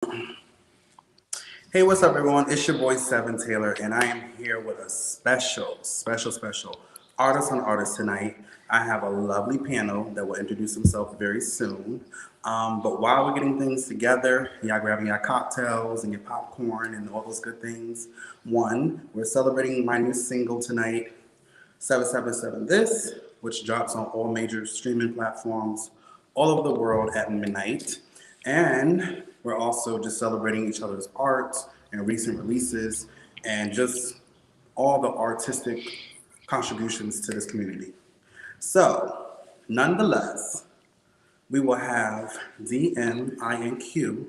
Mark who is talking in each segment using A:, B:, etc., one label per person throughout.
A: Hey, what's up, everyone? It's your boy Sev7en Taylor, and I am here with a special artist on artist tonight. I have a lovely panel that will introduce himself very soon. But while we're getting things together, y'all grabbing your cocktails and your popcorn and all those good things. One, we're celebrating my new single tonight, 777 This, which drops on all major streaming platforms all over the world at midnight. And we're also just celebrating each other's art and recent releases and just all the artistic contributions to this community. So, nonetheless, we will have DMINQ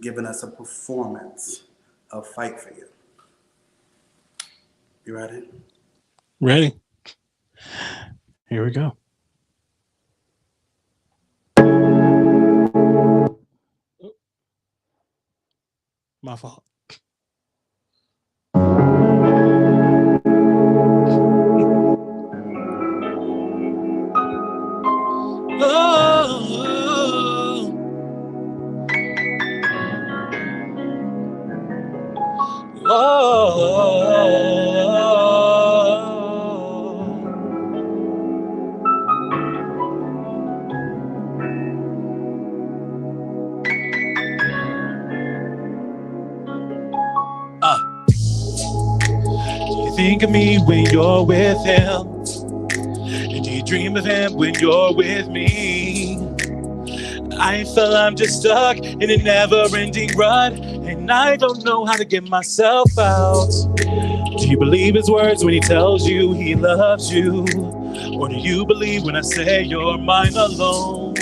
A: giving us a performance of Fight For You. You ready?
B: Ready. Here we go. My fault. Think of me when you're with him, and you dream of him when you're with me. I feel I'm just stuck in a never-ending rut, and I don't know how to get myself out. Do you believe his words when he tells you he loves you? Or do you believe when I say you're mine alone?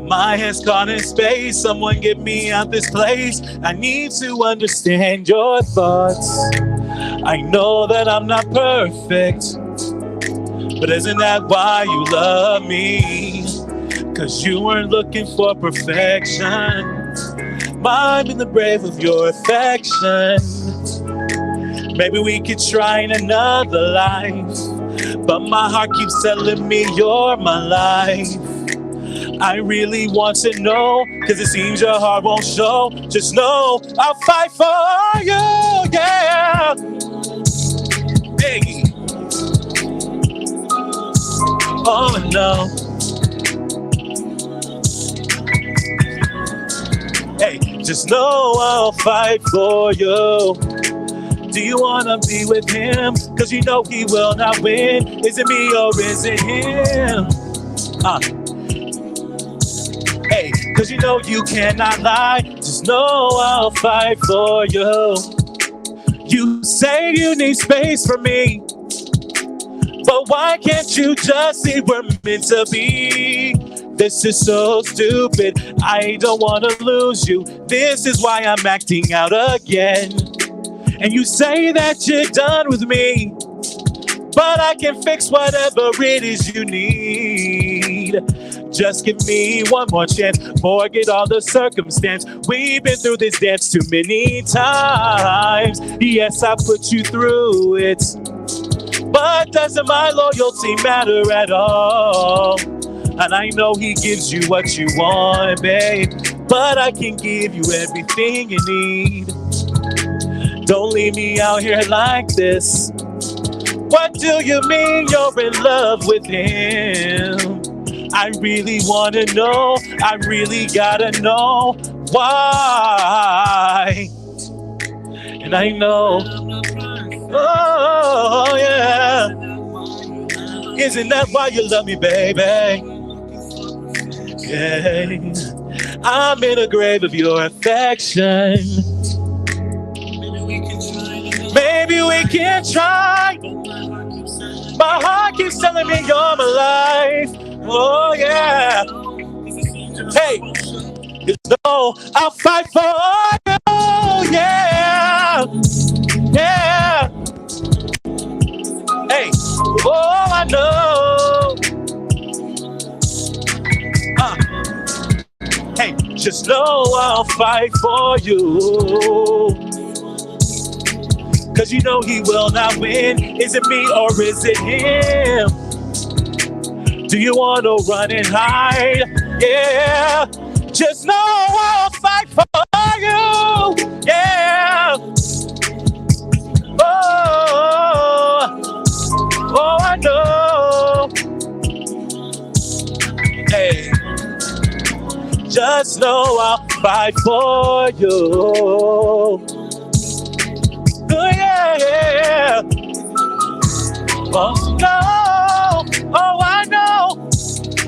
B: My head's caught in space, someone get me out this place. I need to understand your thoughts. I know that I'm not perfect, but isn't that why you love me? 'Cause you weren't looking for perfection. Mine been the brave of your affection. Maybe we could try in another life, but my heart keeps telling me you're my life. I really want to know, 'cause it seems your heart won't show. Just know I'll fight for you, yeah. Hey. Oh no. Hey, just know I'll fight for you. Do you wanna be with him? 'Cause you know he will not win. Is it me or is it him? Hey, 'cause you know you cannot lie. Just know I'll fight for you. You say you need space for me, but why can't you just see we're meant to be? This is so stupid, I don't wanna lose you. This is why I'm acting out again. And you say that you're done with me, but I can fix whatever it is you need. Just give me one more chance, forget all the circumstance. We've been through this dance too many times. Yes, I put you through it, but doesn't my loyalty matter at all? And I know he gives you what you want, babe, but I can give you everything you need. Don't leave me out here like this. What do you mean you're in love with him? I really wanna know, I really gotta know why. And I know, oh yeah, isn't that why you love me, baby? Yeah, I'm in a grave of your affection. Maybe we can try. My heart keeps telling me you're my life. Oh yeah. Hey, you know I'll fight for you. Yeah, yeah. Hey, oh I know. Hey, just know I'll fight for you. 'Cause you know he will not win. Is it me or is it him? Do you want to run and hide? Yeah, just know I'll fight for you. I'll fight for you. Oh, yeah. Oh, no. Oh, I know.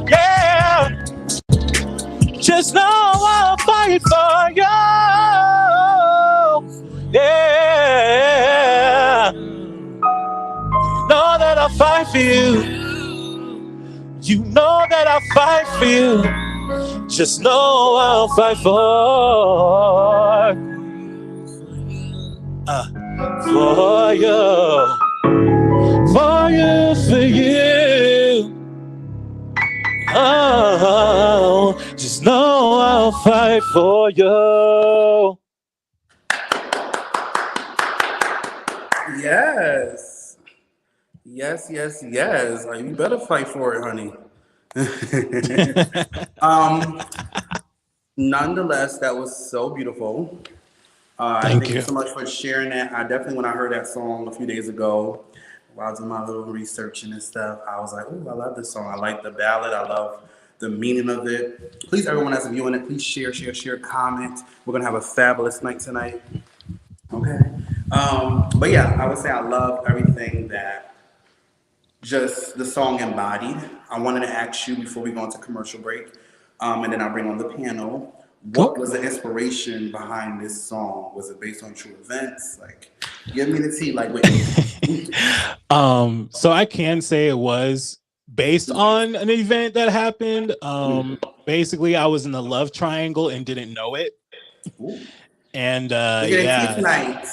B: Yeah. Just know I'll fight for you. Yeah. Know that I'll fight for you. You know that I'll fight for you. Just know I'll fight for you. For you, for you. Oh, just know I'll fight for you.
A: Yes. Yes, yes, yes. Like, you better fight for it, honey. Nonetheless, that was so beautiful.
B: Thank
A: Thank you
B: you.
A: so much for sharing that. I definitely, when I heard that song a few days ago, while I was doing my little researching and stuff, I was like, "Oh, I love this song. I like the ballad. I love the meaning of it." Please, everyone that's viewing it, please share, comment. We're gonna have a fabulous night tonight. Okay. But yeah, I would say I love everything that just the song embodied. I wanted to ask you before we go into commercial break, and then I'll bring on the panel. What
B: Cool.
A: was the inspiration behind this song? Was it based on true events? Like, give me the tea, like Whitney.
B: So I can say it was based on an event that happened. Basically, I was in a love triangle and didn't know it.
A: Ooh.
B: And
A: We're getting tea tonight.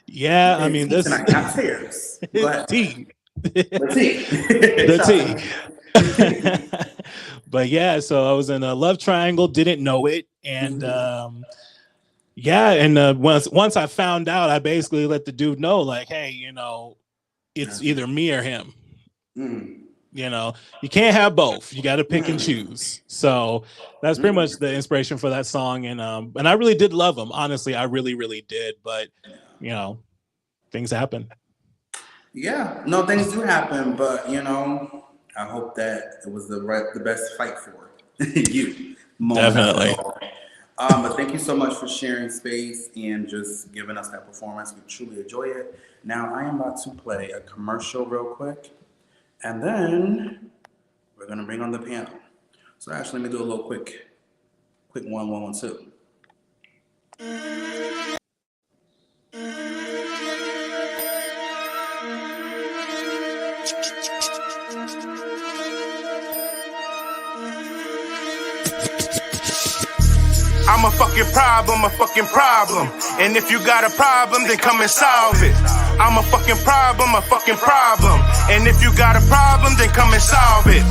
B: yeah,
A: We're
B: I
A: getting
B: mean
A: tea
B: this
A: tonight, not tears. Go ahead.
B: tea.
A: The tea.
B: The
A: Shout out to
B: tea. But yeah, so I was in a love triangle, didn't know it, and yeah, and once I found out, I basically let the dude know, like, hey, it's either me or him. You can't have both. You got to pick and choose. So that's pretty much the inspiration for that song, and I really did love him. Honestly, I really, really did. But things happen.
A: Yeah, no, things do happen, but I hope that it was the best fight for you moment after
B: Definitely.
A: all. But thank you so much for sharing space and just giving us that performance. We truly enjoy it. Now I am about to play a commercial real quick, and then we're gonna bring on the panel. So actually, let me do a little quick 1, 1, 1, 2.
C: I'm a fucking problem. And if you got a problem, then come and solve it. I'm a fucking problem. And if you got a problem, then come and solve it.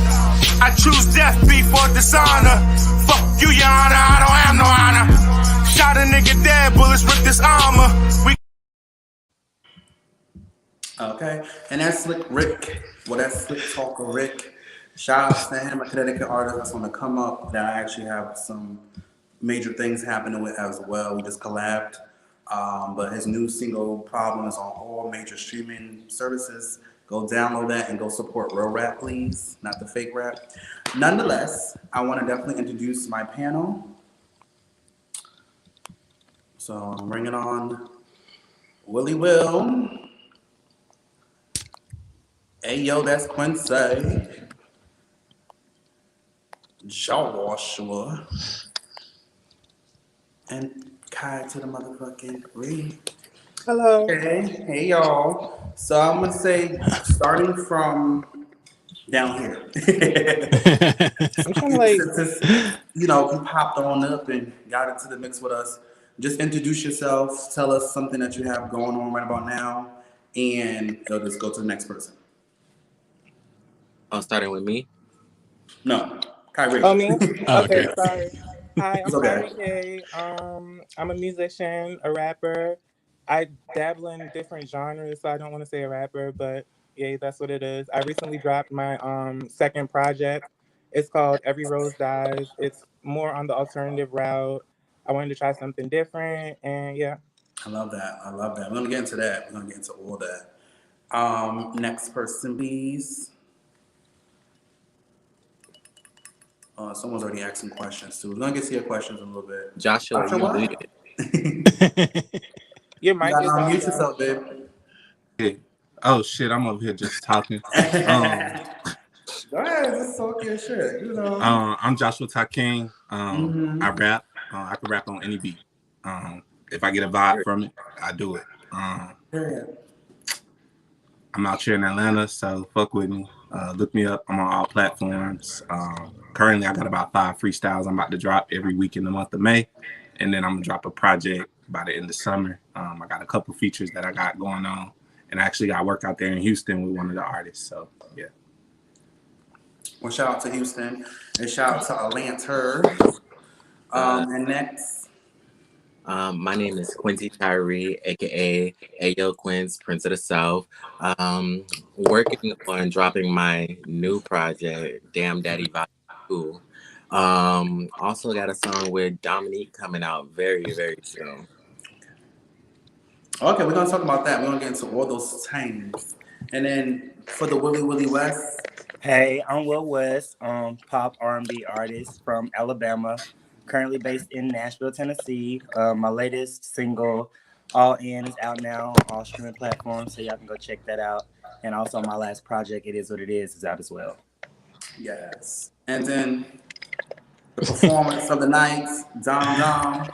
C: I choose death before dishonor. Fuck you, your honor, I don't have no honor. Shot a nigga dead, bullets ripped his armor.
A: Okay, and that's Slick Rick. Well, that's Slick Talker Rick. Shout out to him, a Connecticut artist that's on the come up that I actually have some major things happening with as well. We just collabed. But his new single Problem is on all major streaming services. Go download that and go support real rap, please, not the fake rap. Nonetheless, I want to definitely introduce my panel. So I'm bringing on Willie Will. Hey, yo, that's Quincy. Joshua. And Kai to the motherfucking Reed.
D: Hello.
A: Hey, y'all. So I'm gonna say, starting from down here.
D: I'm trying to like,
A: Since you popped on up and got into the mix with us. Just introduce yourself. Tell us something that you have going on right about now, and they'll just go to the next person.
E: Starting with me.
A: No, Kyrie.
D: oh me?
B: Oh,
D: Okay,
B: okay.
D: sorry. Hi, I'm
A: It's okay.
D: Kyrie K. I'm a musician, a rapper. I dabble in different genres, so I don't want to say a rapper, but yeah, that's what it is. I recently dropped my second project. It's called Every Rose Dies. It's more on the alternative route. I wanted to try something different, and yeah.
A: I love that. We're gonna get into that. We're gonna get into all that. Next person, please. Someone's already asking questions too. We're gonna get to your questions in a little bit.
E: Joshua, you
A: What?
E: muted.
D: Your
A: You
D: mic
A: gotta
D: is off,
A: unmute
D: Josh.
A: yourself, babe.
B: Yeah. Oh shit, I'm over here just talking.
A: Go ahead, just talk your shit. You know.
B: I'm Joshua Taking. I
A: Mm-hmm.
B: rap. I can rap on any beat. If I get a vibe from it, I do it.
A: Period.
B: I'm out here in Atlanta, so fuck with me. Look me up. I'm on all platforms. Currently, I got about 5 freestyles I'm about to drop every week in the month of May, and then I'm gonna drop a project by the end of summer. I got a couple features that I got going on, and I actually got work out there in Houston with one of the artists. So yeah.
A: Well, shout out to Houston and shout out to Atlanta. And next,
E: My name is Quincy Tyree, aka Ayo Quince, Prince of the South. Working on dropping my new project, Damn Daddy Volume 2. Also got a song with Dominique coming out very, very soon.
A: okay, we're gonna talk about that. We're gonna get into all those things. And then for the Willie West,
F: Hey, I'm Will West, pop R&B artist from Alabama, currently based in Nashville, Tennessee. My latest single, All In, is out now on all streaming platforms, so y'all can go check that out. And also my last project, It Is What It Is out as well.
A: yes. And then the performance of the night, Dom.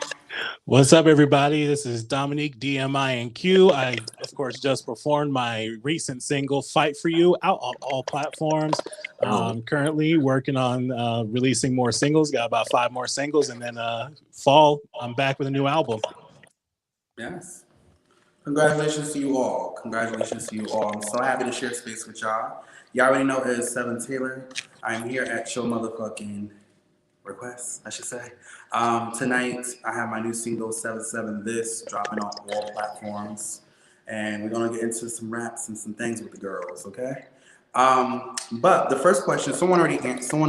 B: What's up, everybody? This is Dominique, DMINQ. I, of course, just performed my recent single, Fight For You, out on all platforms. Currently working on releasing more singles. Got about 5 more singles. And then fall, I'm back with a new album.
A: Yes. Congratulations to you all. Congratulations to you all. I'm so happy to share space with y'all. Y'all already know it is Sev7en Taylor. I'm here at your motherfucking request, I should say. Tonight, I have my new single, Sev7 This, dropping on all platforms. And we're going to get into some raps and some things with the girls, okay? But the first question, someone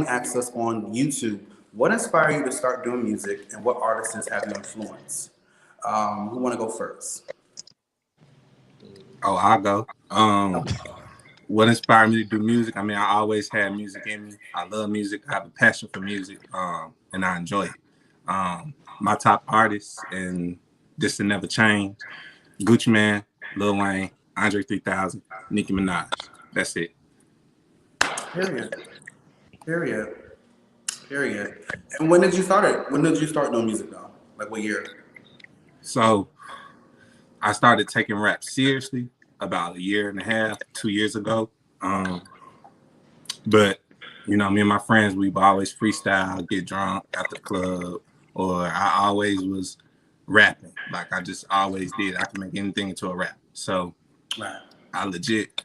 A: asked us on YouTube, what inspired you to start doing music and what artists have you influenced? Who want to go first?
B: Oh, I'll go. What inspired me to do music? I mean, I always had music in me. I love music. I have a passion for music, and I enjoy it. My top artists, and this will never change: Gucci Mane, Lil Wayne, Andre 3000, Nicki Minaj. That's it.
A: Period. And when did you start it? When did you start doing music though? Like what year?
B: So I started taking rap seriously about 1.5 years, 2 years ago. But you know, me and my friends, we've always freestyle, get drunk at the club, or I always was rapping. Like I just always did. I can make anything into a rap. So
A: Right.
B: I legit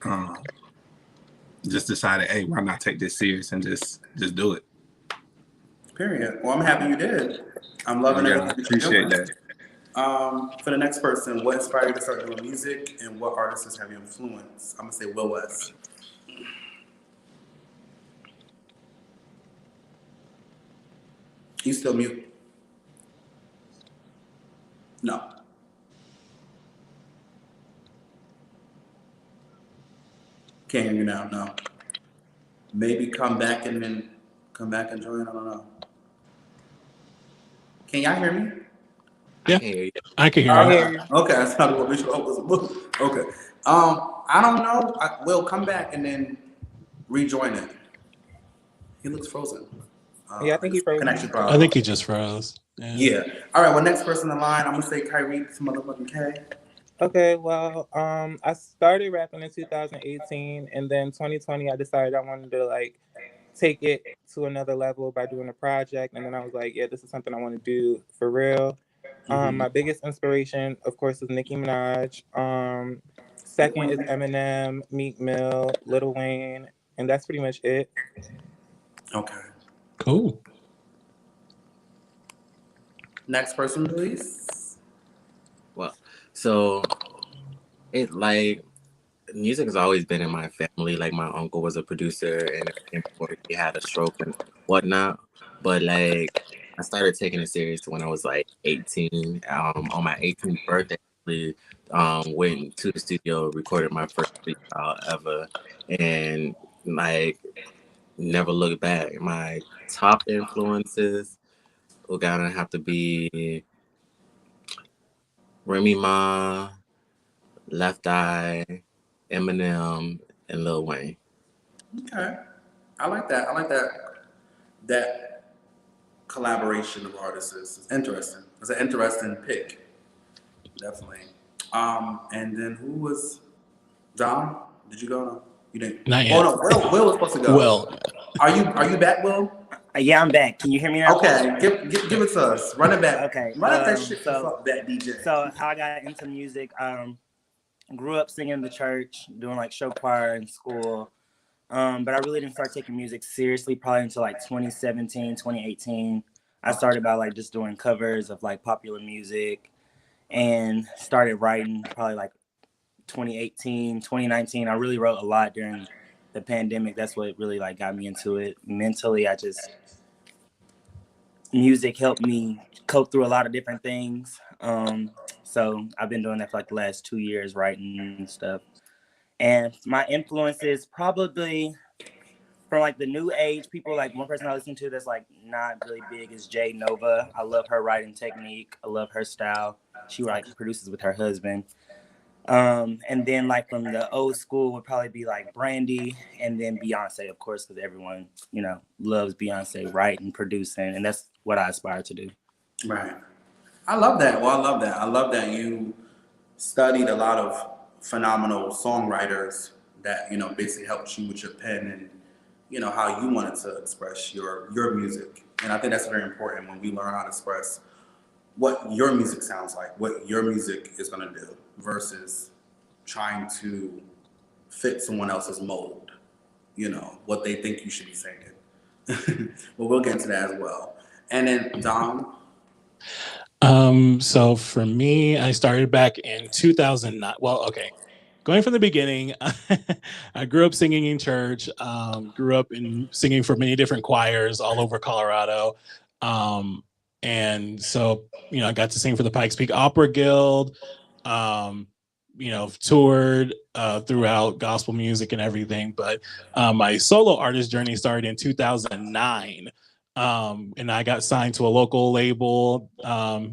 B: just decided, hey, why not take this serious and just do it?
A: Period. Well, I'm happy you did. I'm loving
B: Yeah, I
A: everything
B: appreciate that.
A: For the next person, what inspired you to start doing music and what artists have you influenced? I'm gonna say Will West. You still mute? No. Can't hear you now. No. Maybe come back and join. I don't know. Can y'all hear me?
E: Yeah. I can hear you.
B: I can hear
D: I
B: you.
D: hear you.
A: Okay, that's not what we should. Okay. I don't know. We'll come back and then rejoin it. He looks frozen.
D: Yeah, I think he frozen.
A: Connection problem.
B: I think he just froze.
A: Yeah. All right. Well, next person in line, I'm gonna say Kyrie to motherfucking K.
D: Okay, well, I started rapping in 2018, and then 2020, I decided I wanted to like take it to another level by doing a project, and then I was like, yeah, this is something I want to do for real. My biggest inspiration, of course, is Nicki Minaj. Second is Eminem, Meek Mill, Lil Wayne, and that's pretty much it.
A: Okay.
B: Cool.
A: Next person, please.
E: Well, so it like music has always been in my family. Like my uncle was a producer and everything before he had a stroke and whatnot. But like I started taking it serious when I was like 18. On my 18th birthday, went to the studio, recorded my first freestyle ever, and like never look back. My top influences are gonna have to be Remy Ma, Left Eye, Eminem, and Lil Wayne.
A: Okay, I like that. I like that collaboration of artists is interesting. It's an interesting pick, definitely. And then who was Dom? Did you go? No, you didn't.
B: Not
A: Oh
B: yet.
A: no, Will was supposed to go.
B: Will.
A: Are you back, Will?
F: Yeah, I'm back. Can you hear me now?
A: Okay, give it to us. Run it back.
F: Okay.
A: Run it that shit. Fuck that DJ.
F: So how I got into music, grew up singing in the church, doing like show choir in school. But I really didn't start taking music seriously probably until like 2017, 2018. I started by like just doing covers of like popular music and started writing probably like 2018, 2019. I really wrote a lot during the pandemic. That's what really like got me into it. Mentally, music helped me cope through a lot of different things. So I've been doing that for like the last 2 years, writing and stuff. And my influences probably from like the new age people, like one person I listen to that's like not really big is Jay Nova. I love her writing technique. I love her style. She like produces with her husband. And then like from the old school would probably be like Brandy and then Beyonce, of course, because everyone, you know, loves Beyonce writing, producing, and that's what I aspire to do.
A: Right. I love that. Well, I love that. I love that you studied a lot of phenomenal songwriters that, you know, basically helped you with your pen and, you know, how you wanted to express your music. And I think that's very important when we learn how to express what your music sounds like, what your music is going to do versus trying to fit someone else's mold, you know, what they think you should be saying. But we'll get into that as well. And then Dom.
B: So for me, I started back in 2009. Well, okay. Going from the beginning, I grew up singing in church, grew up in singing for many different choirs all over Colorado. And so, you know, I got to sing for the Pikes Peak Opera Guild, you know, toured throughout gospel music and everything. But my solo artist journey started in 2009. And I got signed to a local label.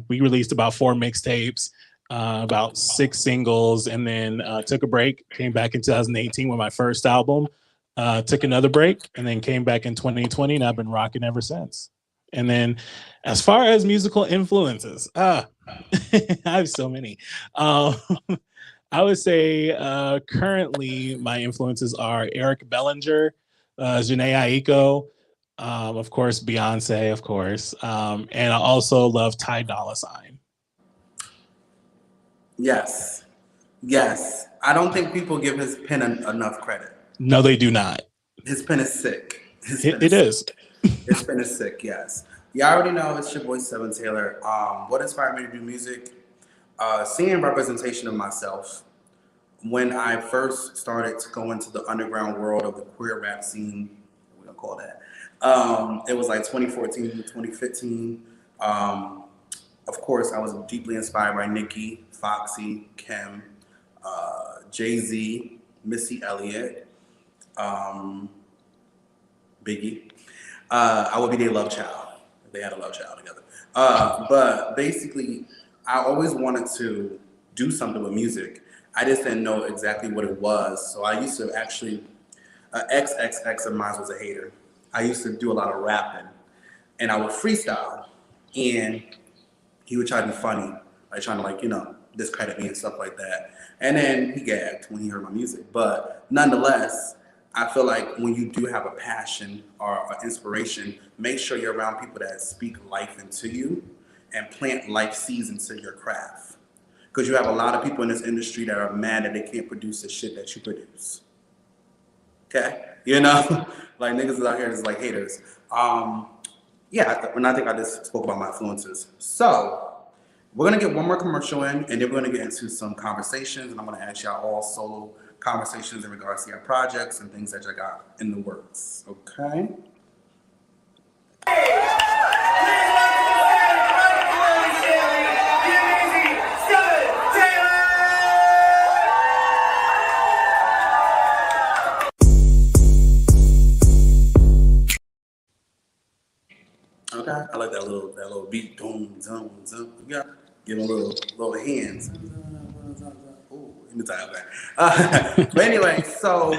B: We released about 4 mixtapes, about 6 singles, and then took a break, came back in 2018 with my first album, took another break, and then came back in 2020, and I've been rocking ever since. And then as far as musical influences, I have so many. I would say currently my influences are Eric Bellinger, Janae Aiko, of course, Beyonce, of course. And I also love Ty Dolla $ign.
A: Yes. Yes. I don't think people give his pen enough credit.
B: No, they do not.
A: His pen is sick.
B: It is.
A: His pen is sick, yes. Y'all already know it's your boy Sev7en Taylor. What inspired me to do music? Seeing representation of myself. When I first started to go into the underground world of the queer rap scene, we're gonna call that. It was like 2014 to 2015. Of course, I was deeply inspired by Nicki, Foxy, Kim, Jay-Z, Missy Elliott, Biggie. I would be their love child if they had a love child together. But basically, I always wanted to do something with music. I just didn't know exactly what it was. So I used to actually, ex of mine was a hater. I used to do a lot of rapping, and I would freestyle, and he would try to be funny, like trying to like, you know, discredit me and stuff like that. And then he gagged when he heard my music. But nonetheless, I feel like when you do have a passion or an inspiration, make sure you're around people that speak life into you and plant life seeds into your craft. Because you have a lot of people in this industry that are mad that they can't produce the shit that you produce. Okay? You know? Like niggas is out here just like haters. Yeah, and I think I just spoke about my influences. So, we're gonna get one more commercial in, and then we're gonna get into some conversations, and I'm gonna ask y'all all solo conversations in regards to your projects and things that you got in the works. Okay? You got give them little hands. Ooh, let me tell you that. But anyway, so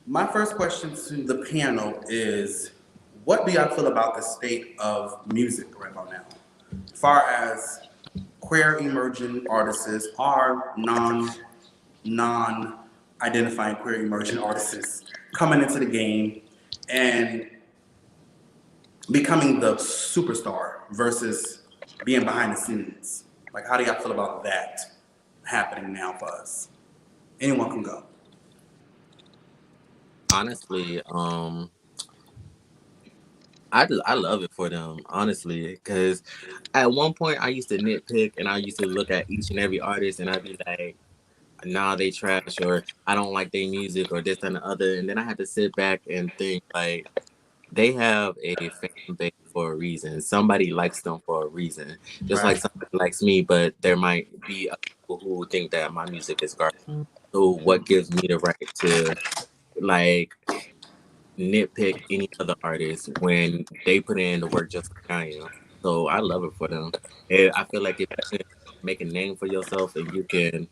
A: my first question to the panel is, what do y'all feel about the state of music right about now? As far as queer emerging artists are non identifying queer emerging artists coming into the game and becoming the superstar versus being behind the scenes. Like, how do y'all feel about that happening now for us? Anyone can go.
E: Honestly, I love it for them, honestly, because at one point I used to nitpick and I used to look at each and every artist and I'd be like, nah, they trash, or I don't like their music, or this and the other. And then I had to sit back and think, like, they have a fan base for a reason. Somebody likes them for a reason. Just like
A: Right.
E: somebody likes me, but there might be other people who think that my music is garbage. So what gives me the right to, like, nitpick any other artist when they put in the work just like I am? So I love it for them. And I feel like if you can make a name for yourself and you can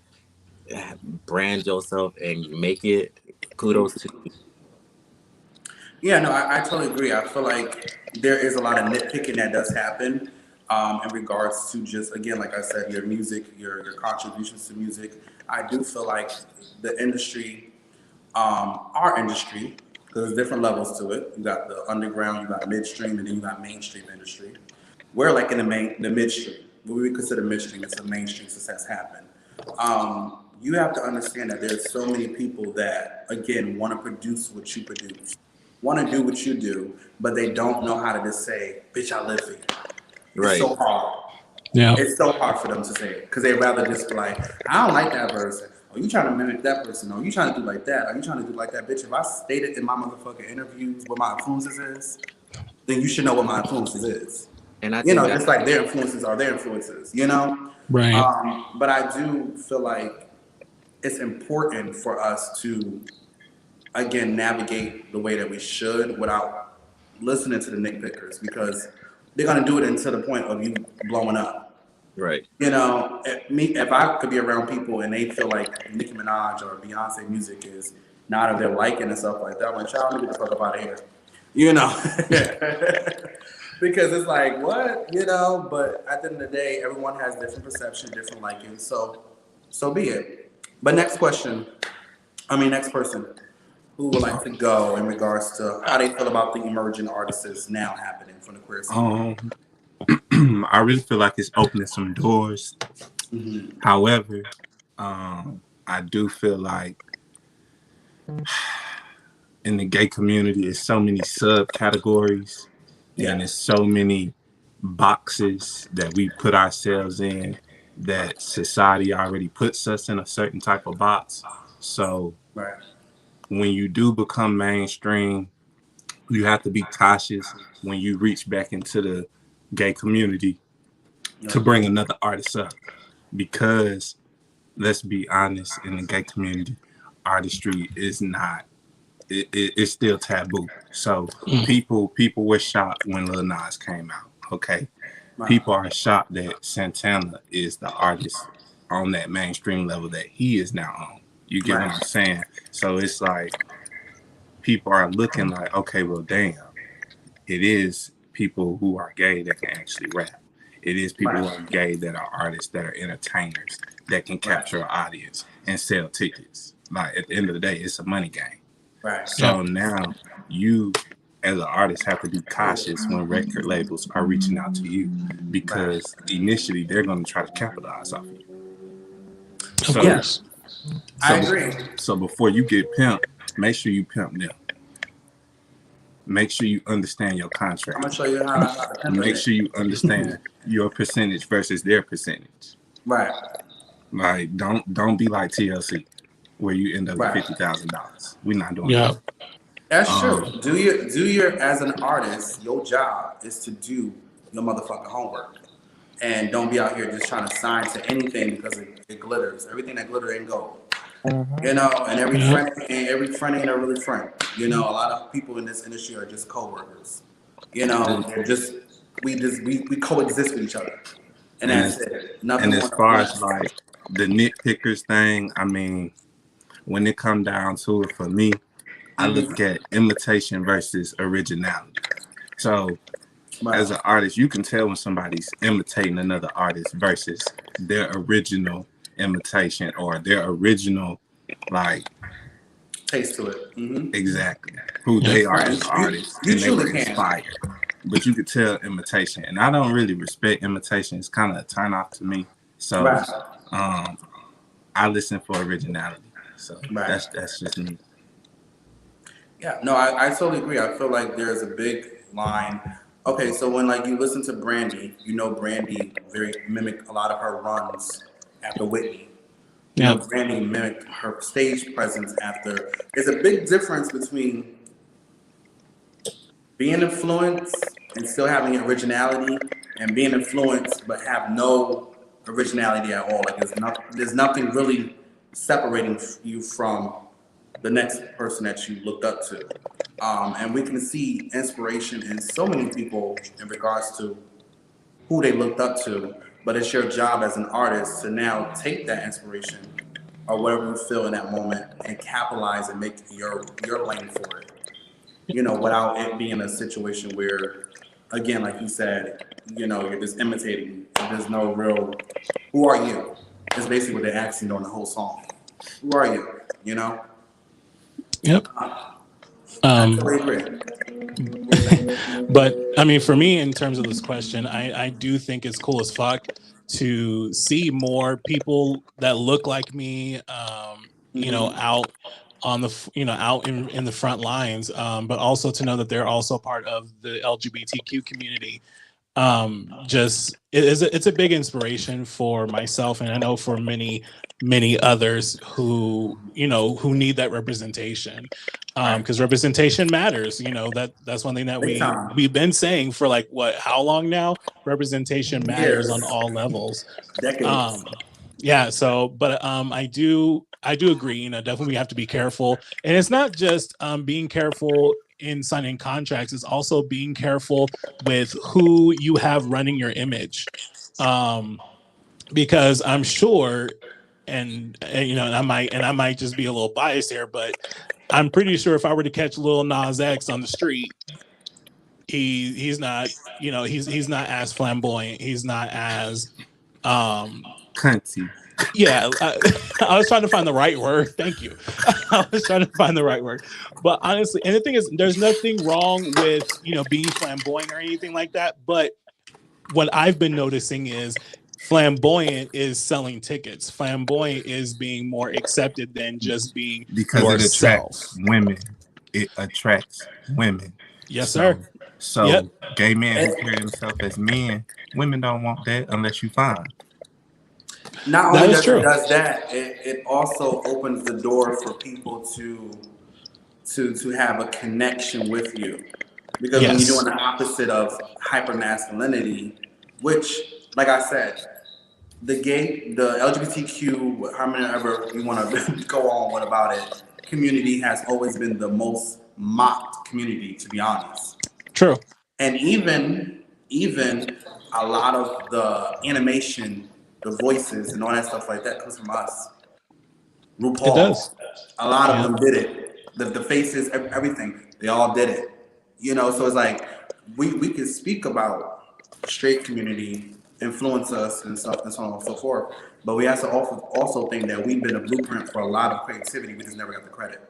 E: brand yourself and make it, kudos to you.
A: Yeah, no, I totally agree. I feel like there is a lot of nitpicking that does happen in regards to just, again, like I said, your music, your contributions to music. I do feel like the industry, our industry, because there's different levels to it. You got the underground, you got midstream, and then you got mainstream industry. We're like in the midstream. What we consider midstream is a mainstream success happen. You have to understand that there's so many people that, again, want to produce what you produce, want to do what you do, but they don't know how to just say, bitch, I live for you. It's
E: Right.
A: so hard.
B: Yeah.
A: It's so hard for them to say it because they'd rather just be like, I don't like that person. Are you trying to mimic that person? Are you trying to do like that? Are you trying to do like that? Bitch, if I stated in my motherfucking interviews what my influences is, then you should know what my influences is.
E: And I
A: You
E: think
A: know,
E: that
A: just like their influences are their influences, you know?
B: Right.
A: But I do feel like it's important for us to, again, navigate the way that we should without listening to the nitpickers because they're going to do it until the point of you blowing up.
E: right.
A: You know, if I could be around people and they feel like Nicki Minaj or Beyonce music is not of their liking and stuff like that, I'm like, child, let me get the fuck up out of here. You know? Because it's like, what? You know? But at the end of the day, everyone has different perception, different likings. So be it. But next question. Next person. Who would like to go in regards to how they feel about the emerging artists now happening from the queer scene?
G: I really feel like it's opening some doors.
A: Mm-hmm.
G: However, I do feel like in the gay community, there's so many subcategories and there's so many boxes that we put ourselves in that society already puts us in a certain type of box. So
A: Right.
G: when you do become mainstream, you have to be cautious when you reach back into the gay community to bring another artist up, because let's be honest, in the gay community, artistry is not, it's still taboo. So people were shocked when Lil Nas came out. Okay,
A: Right.
G: people are shocked that Santana is the artist on that mainstream level that he is now on. You get what I'm saying? So it's like people are looking like, okay, well, damn, it is people who are gay that can actually rap. It is people who are gay that are artists, that are entertainers, that can capture an audience and sell tickets. Like, at the end of the day, it's a money game.
A: Right.
G: So now you, as an artist, have to be cautious when record labels are reaching out to you, because initially they're going to try to capitalize off of you.
B: Of course.
A: I agree.
G: So before you get pimped, make sure you pimp them. Make sure you understand your contract.
A: I'm gonna show you how to pimp
G: Make
A: it.
G: sure you understand your percentage versus their percentage.
A: Right.
G: Like, don't be like TLC, where you end up with $50,000. We're not doing that.
A: That's true. Do your as an artist, your job is to do your motherfucking homework, and don't be out here just trying to sign to anything because it glitters. Everything that glitter ain't gold. You know, and every friend ain't a really friend. You know, a lot of people in this industry are just co-workers. You know, they're just we coexist with each other, and
G: And
A: that's
G: as,
A: it. Nothing
G: and
A: more,
G: as
A: nothing
G: far as
A: less.
G: like the nitpickers thing, I mean, when it come down to it, for me, I look at imitation versus originality. So as
A: Right.
G: an artist, you can tell when somebody's imitating another artist versus their original imitation or their original, like,
A: Taste to it.
G: exactly who
B: Yeah.
G: they are
A: Right.
G: as artists,
A: You
G: and they were
A: truly can.
G: inspired. But you could tell imitation, and I don't really respect imitation. It's kind of a turn off to me. So
A: Right.
G: um, I listen for originality. So
A: Right.
G: that's just me.
A: Yeah, no, I totally agree. I feel like there's a big line. Okay, so when like you listen to Brandy, you know Brandy very mimicked a lot of her runs after Whitney. You know,
B: Yeah.
A: Brandy mimicked her stage presence after. There's a big difference between being influenced and still having originality and being influenced but have no originality at all. Like there's nothing really separating you from the next person that you looked up to. And we can see inspiration in so many people in regards to who they looked up to, but it's your job as an artist to now take that inspiration or whatever you feel in that moment and capitalize and make your lane for it. You know, without it being a situation where, again, like you said, you know, you're just imitating. There's no real, who are you? It's basically what they're asking during the whole song. Who are you? You know?
B: Yep.
A: I totally agree.
B: But I mean, for me, in terms of this question, I do think it's cool as fuck to see more people that look like me, out on the, out in the front lines, but also to know that they're also part of the LGBTQ community. Just it's a big inspiration for myself, and I know for many others who who need that representation,
A: Right.
B: because representation matters. That's one thing that
A: Big time.
B: we've been saying for like how long now. Representation matters on
A: Years.
B: all levels.
A: Decades.
B: Yeah, so but I do agree, definitely we have to be careful, and it's not just being careful in signing contracts, it's also being careful with who you have running your image, because I'm sure, and I might just be a little biased here, but I'm pretty sure if I were to catch Lil Nas X on the street, he's not, he's not as flamboyant, he's not as
G: Cunty.
B: yeah, I was trying to find the right word. Thank you. I was trying to find the right word. But honestly, and the thing is, there's nothing wrong with, being flamboyant or anything like that. But what I've been noticing is flamboyant is selling tickets. Flamboyant is being more accepted than just being
G: Because it
B: yourself.
G: attracts women. It attracts women.
B: Yes,
G: So,
B: sir.
G: so
B: Yep.
G: gay men who carry themselves as men, women don't want that unless you fine.
A: Not
B: That
A: only
B: is
A: does it
B: true.
A: does that, it also opens the door for people to have a connection with you. Because when you're
B: Yes.
A: doing the opposite of hypermasculinity, which, like I said, the LGBTQ, how many ever you want to go on what about it, community has always been the most mocked community, to be honest.
B: True.
A: And even a lot of the animation, the voices and all that stuff like that comes from us.
B: It
A: RuPaul,
B: does.
A: a lot of
B: Yeah.
A: them did it. The faces, everything, they all did it. You know, so it's like we can speak about straight community influence us and stuff and so on and so forth. But we have to also think that we've been a blueprint for a lot of creativity. We just never got the credit.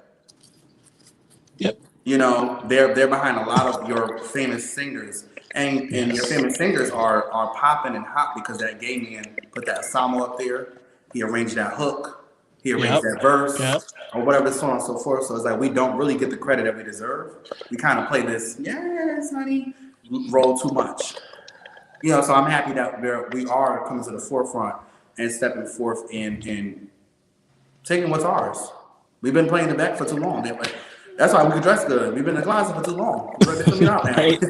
B: Yep.
A: You know, they're behind a lot of your famous singers, and your
B: Yes.
A: famous singers are popping and hot because that gay man put that samo up there. He arranged that hook. He arranged
B: Yep.
A: that verse,
B: Yep.
A: or whatever, so on and so forth. So it's like we don't really get the credit that we deserve. We kind of play this, yes, honey, role too much. You know, so I'm happy that we are coming to the forefront and stepping forth and taking what's ours. We've been playing the back for too long. That's why we can dress good. We've been in the closet for too long. We're ready to come out now.
B: Right.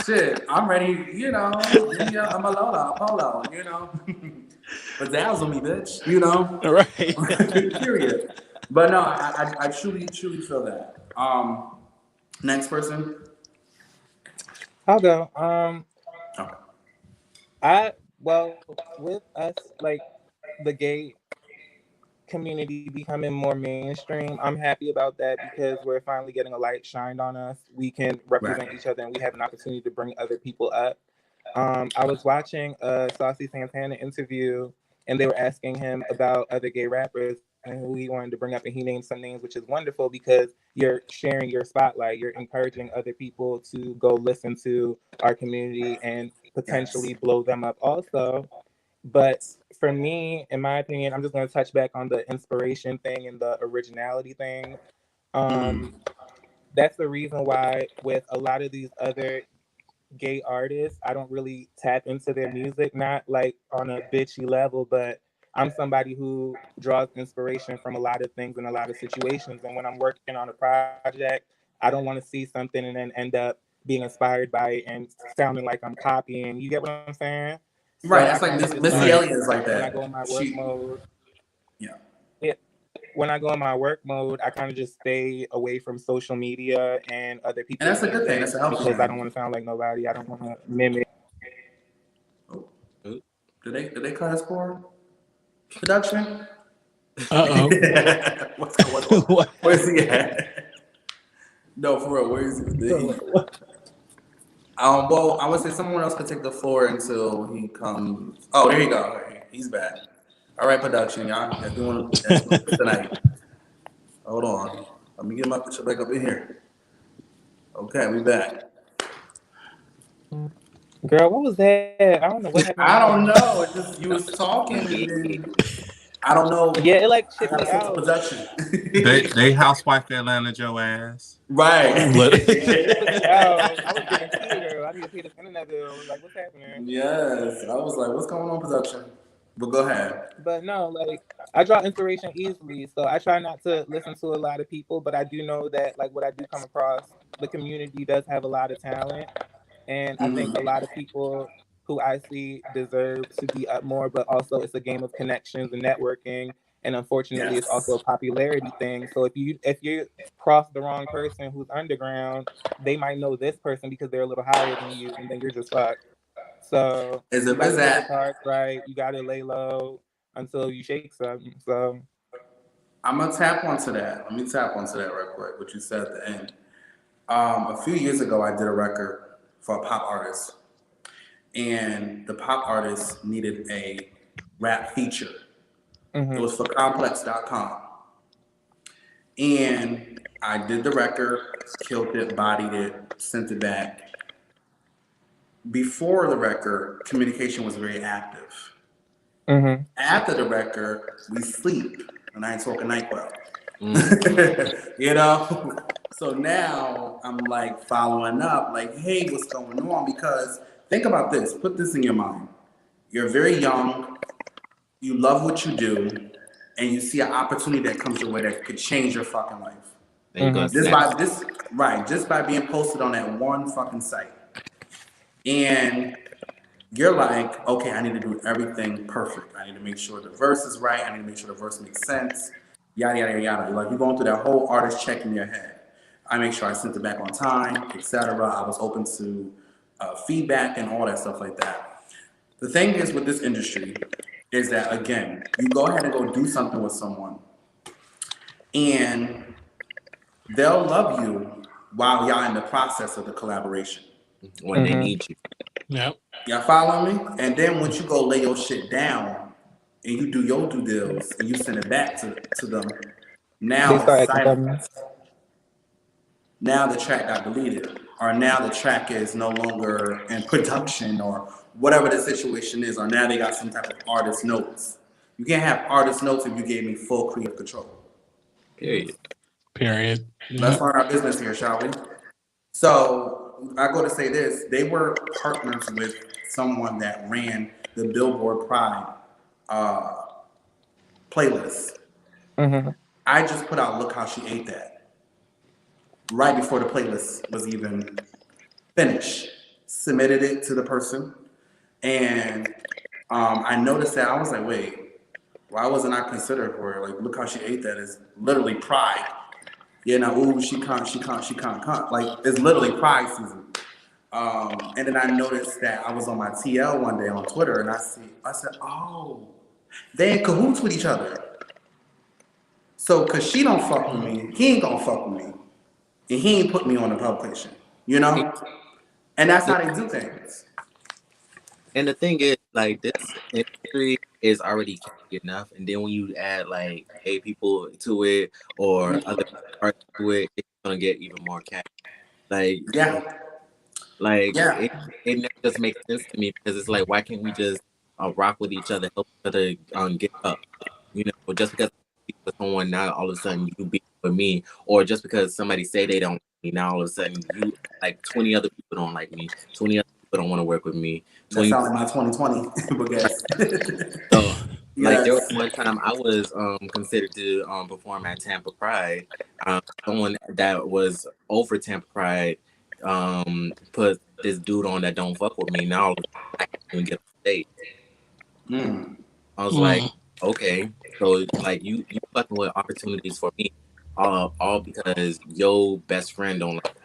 A: Shit, I'm ready, you know. Yeah, I'm a Lola, a polo, you know. Bedazzle me, bitch, you know.
B: Right.
A: Period. But no, I truly feel that. Next person.
D: I'll go. Well, with us, like the gay community becoming more mainstream, I'm happy about that because we're finally getting a light shined on us. We can
A: Right.
D: represent each other and we have an opportunity to bring other people up. I was watching a Saucy Santana interview and they were asking him about other gay rappers and who he wanted to bring up, and he named some names, which is wonderful because you're sharing your spotlight. You're encouraging other people to go listen to our community and
A: Yes.
D: potentially blow them up also. But for me, in my opinion, I'm just going to touch back on the inspiration thing and the originality thing.
A: Mm.
D: Um, that's the reason why with a lot of these other gay artists, I don't really tap into their music, not like on a bitchy level, but I'm somebody who draws inspiration from a lot of things in a lot of situations. And when I'm working on a project, I don't want to see something and then end up being inspired by it and sounding like I'm copying. You get what I'm saying?
A: Right.
D: So I
A: That's like
D: kind of just
A: Missy
D: like,
B: Right.
A: Elliott is like
D: when I go
A: that.
D: in my work
A: She.
D: mode,
A: Yeah.
D: yeah, when I go in my work mode, I kind of just stay away from social media and other
A: And
D: people's
A: that's a good thing.
D: music
A: That's a healthy
D: because I don't
A: thing.
D: want to sound like nobody. I don't want to mimic.
A: Oh, did they cut his cord? Production?
B: Uh
A: What's going
B: oh.
A: on?
B: What
A: Where's
B: happened?
A: he at? No, for real. Where is he? Did he? Well, I would say someone else could take the floor until he comes. Oh, there you go. He's back. All right, production, y'all. You're doing this tonight. Hold on. Let me get my picture back up in here. Okay, we back.
D: Girl, what was that? I don't know what happened with my
A: I don't
D: phone.
A: know. It just you was talking and then I don't know.
D: Yeah, it like
A: I
D: chipped
A: gotta
D: me
A: talk to
D: out.
A: production.
G: They housewife Atlanta Joe ass.
D: Yeah, it took me out. I was getting tea, girl. I need to pay this internet bill. Like, what's happening?
A: Yes. I was like, what's going on, production? But go ahead.
D: But no, like I draw inspiration easily, so I try not to listen to a lot of people. But I do know that like what I do come across, the community does have a lot of talent, and I think a
A: Hmm.
D: lot of people who I see deserve to be up more. But also, it's a game of connections and networking, and unfortunately, it's also
A: Yes.
D: a popularity thing. So if you cross the wrong person who's underground, they might know this person because they're a little higher than you, and then you're just fucked. So you got
A: Is
D: to play your
A: that
D: cards right. You got to lay low until you shake something. So
A: I'm gonna tap onto that. Let me tap onto that real quick. What you said at the end. A few years ago, I did a record for a pop artist, and the pop artist needed a rap feature. It
D: hmm
A: was for Complex.com, and I did the record, killed it, bodied it, sent it back. Before the record, communication was very active.
D: hmm
A: After the record, we sleep, and I ain't talking NyQuil.
E: Mm.
A: You know? So now I'm like following up, like, hey, what's going on? Because think about this, put this in your mind. You're very young, you love what you do, and you see an opportunity that comes your way that could change your fucking life.
E: Then you go
A: Just
E: snap.
A: by this, right, just by being posted on that one fucking site. And you're like, okay, I need to do everything perfect. I need to make sure the verse is right. I need to make sure the verse makes sense. Yada yada yada. Like you're going through that whole artist check in your head. I make sure I sent it back on time, etc. I was open to feedback and all that stuff like that. The thing is with this industry is that again, you go ahead and go do something with someone, and they'll love you while y'all in the process of the collaboration.
E: When they
D: hmm
E: need you.
B: Yep.
A: Y'all follow me? And then once you go lay your shit down and you do your due deals and you send it back to them,
D: They
A: now
D: start
A: it's
D: acting funny.
A: silence. Now the track got deleted. Or now the track is no longer in production or whatever the situation is, or now they got some type of artist notes. You can't have artist notes if you gave me full creative control.
E: Period.
B: Period.
A: Let's
B: Yep.
A: learn our business here, shall we? So I go to say this: they were partners with someone that ran the Billboard Pride uh, playlist.
D: hmm
A: I just put out "Look How She Ate That" right before the playlist was even finished. Submitted it to the person, and I noticed that I was like, "Wait, why wasn't I considered for it? Like, look how she ate that is literally Pride. Yeah, now, ooh, she can't. Like, it's literally Pride season." And then I noticed that I was on my TL one day on Twitter, and I said, oh, they in cahoots with each other. So, cause she don't fuck with me, he ain't gonna fuck with me, and he ain't put me on the publication, you know. And that's how they do things.
E: And the thing is, like, this industry is already catchy enough, and then when you add like gay people to it or other artists to it, it's gonna get even more catchy. Like,
A: Yeah,
E: like
A: yeah.
E: it never just makes sense to me because it's like, why can't we just rock with each other, help each other get up? You know, just because I be with someone now, all of a sudden you be with me, or just because somebody say they don't like me, now all of a sudden you like 20 other people don't like me, 20 other people don't want to work with me,
A: That
E: 20.
A: sounds like my 2020, but guess.
E: So, like, there was
A: Yes.
E: one time I was considered to perform at Tampa Pride. Someone that was over Tampa Pride put this dude on that don't fuck with me. Now I can't even get on stage.
A: Mm.
E: I was like, okay, so like you fucking with opportunities for me, all because your best friend don't like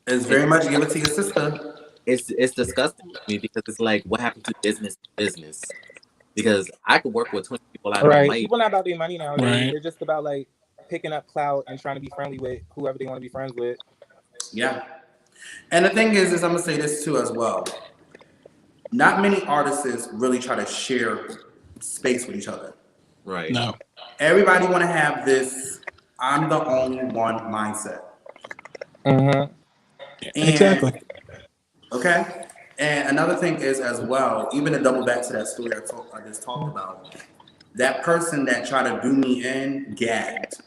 A: It's
E: it.
A: very much give it to your sister.
E: It's disgusting to me because it's like, what happened to business? Because I could work with 20 people I don't
D: Right.
E: like.
D: People not about their money nowadays.
B: Right.
D: They're just about like picking up clout and trying to be friendly with whoever they want to be friends with.
A: Yeah. And the thing is I'm gonna say this too as well. Not many artists really try to share space with each other.
E: Right.
B: No.
A: Everybody want to have this I'm the only one mindset.
D: Mm-hmm.
A: And
B: Exactly.
A: okay. And another thing is as well, even to double back to that story I just talked about, that person that tried to do me in gagged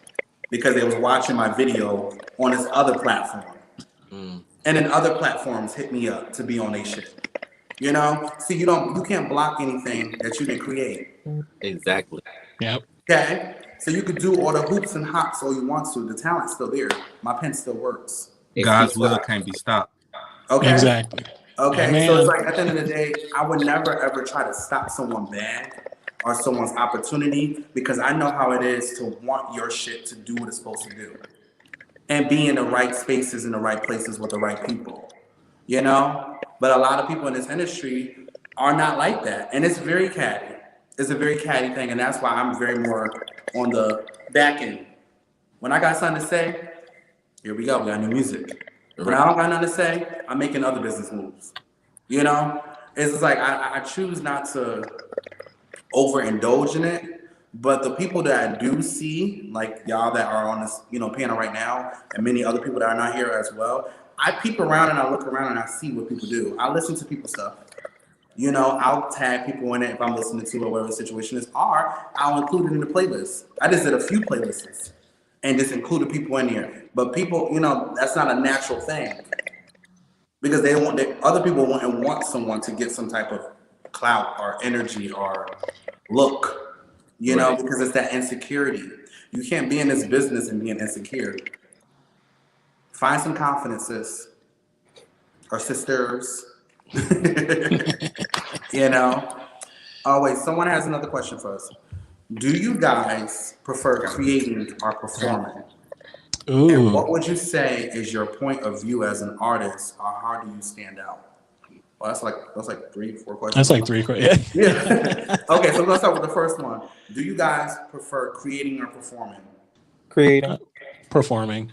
A: because they was watching my video on this other platform.
E: Mm,
A: And then other platforms hit me up to be on their shit. You know? See, you can't block anything that you didn't create.
E: exactly.
B: Yep.
A: Okay? So you could do all the hoops and hops all you want to. The talent's still there. My pen still works.
E: It
G: God's
E: keeps
G: will can't be stopped.
A: Okay?
B: Exactly.
A: Okay, so it's
B: Amen.
A: like at the end of the day, I would never ever try to stop someone bad or someone's opportunity because I know how it is to want your shit to do what it's supposed to do and be in the right spaces in the right places with the right people, you know? But a lot of people in this industry are not like that, and it's very catty. It's a very catty thing, and that's why I'm very more on the back end. When I got something to say, here we go. We got new music. When I don't got nothing to say, I'm making other business moves. You know, it's just like I choose not to overindulge in it. But the people that I do see, like y'all that are on this, panel right now, and many other people that are not here as well, I peep around and I look around and I see what people do. I listen to people's stuff. I'll tag people in it if I'm listening to or whatever the situation is, or I'll include it in the playlist. I just did a few playlists and just included people in here. But people, that's not a natural thing because other people want someone to get some type of clout or energy or look,
E: Right.
A: because it's that insecurity. You can't be in this business and being insecure. Find some confidence, sis or sisters. Oh wait, someone has another question for us. Do you guys prefer creating or performing? And what
B: Ooh.
A: would you say is your point of view as an artist, or how do you stand out? Well, that's like 3-4 questions.
B: That's like 3 questions.
A: Yeah. Okay, so let's start with the first one. Do you guys prefer creating or performing?
D: Creating.
B: Performing.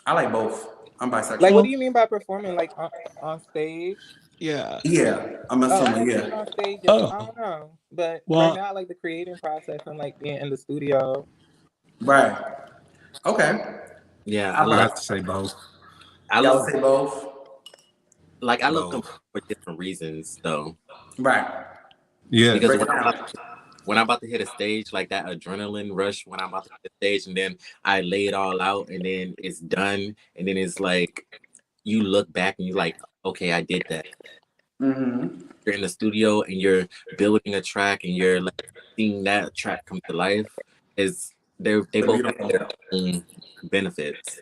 A: I like both. I'm bisexual.
D: Like, what do you mean by performing? Like on stage?
B: Yeah.
A: Yeah, I'm assuming.
D: Yeah.
A: Yeah.
D: On stage,
B: Oh.
D: I don't know. But
B: Well-
D: right now, I like the creating process and like being in the studio.
A: Right. Okay.
E: Yeah,
A: I
G: I
A: love.
G: have to say both.
E: I
A: Y'all
E: love
A: say both.
E: I love
G: Both.
E: for different reasons though.
A: Right.
G: Yeah.
E: Because
A: Break it down.
E: when I'm about to hit a stage, like that adrenaline rush when I'm about to hit a stage, and then I lay it all out, and then it's done, and then it's like you look back and you're like, okay, I did that.
A: Mm-hmm.
E: You're in the studio and you're building a track, and you're like seeing that track come to life. They both have their own benefits.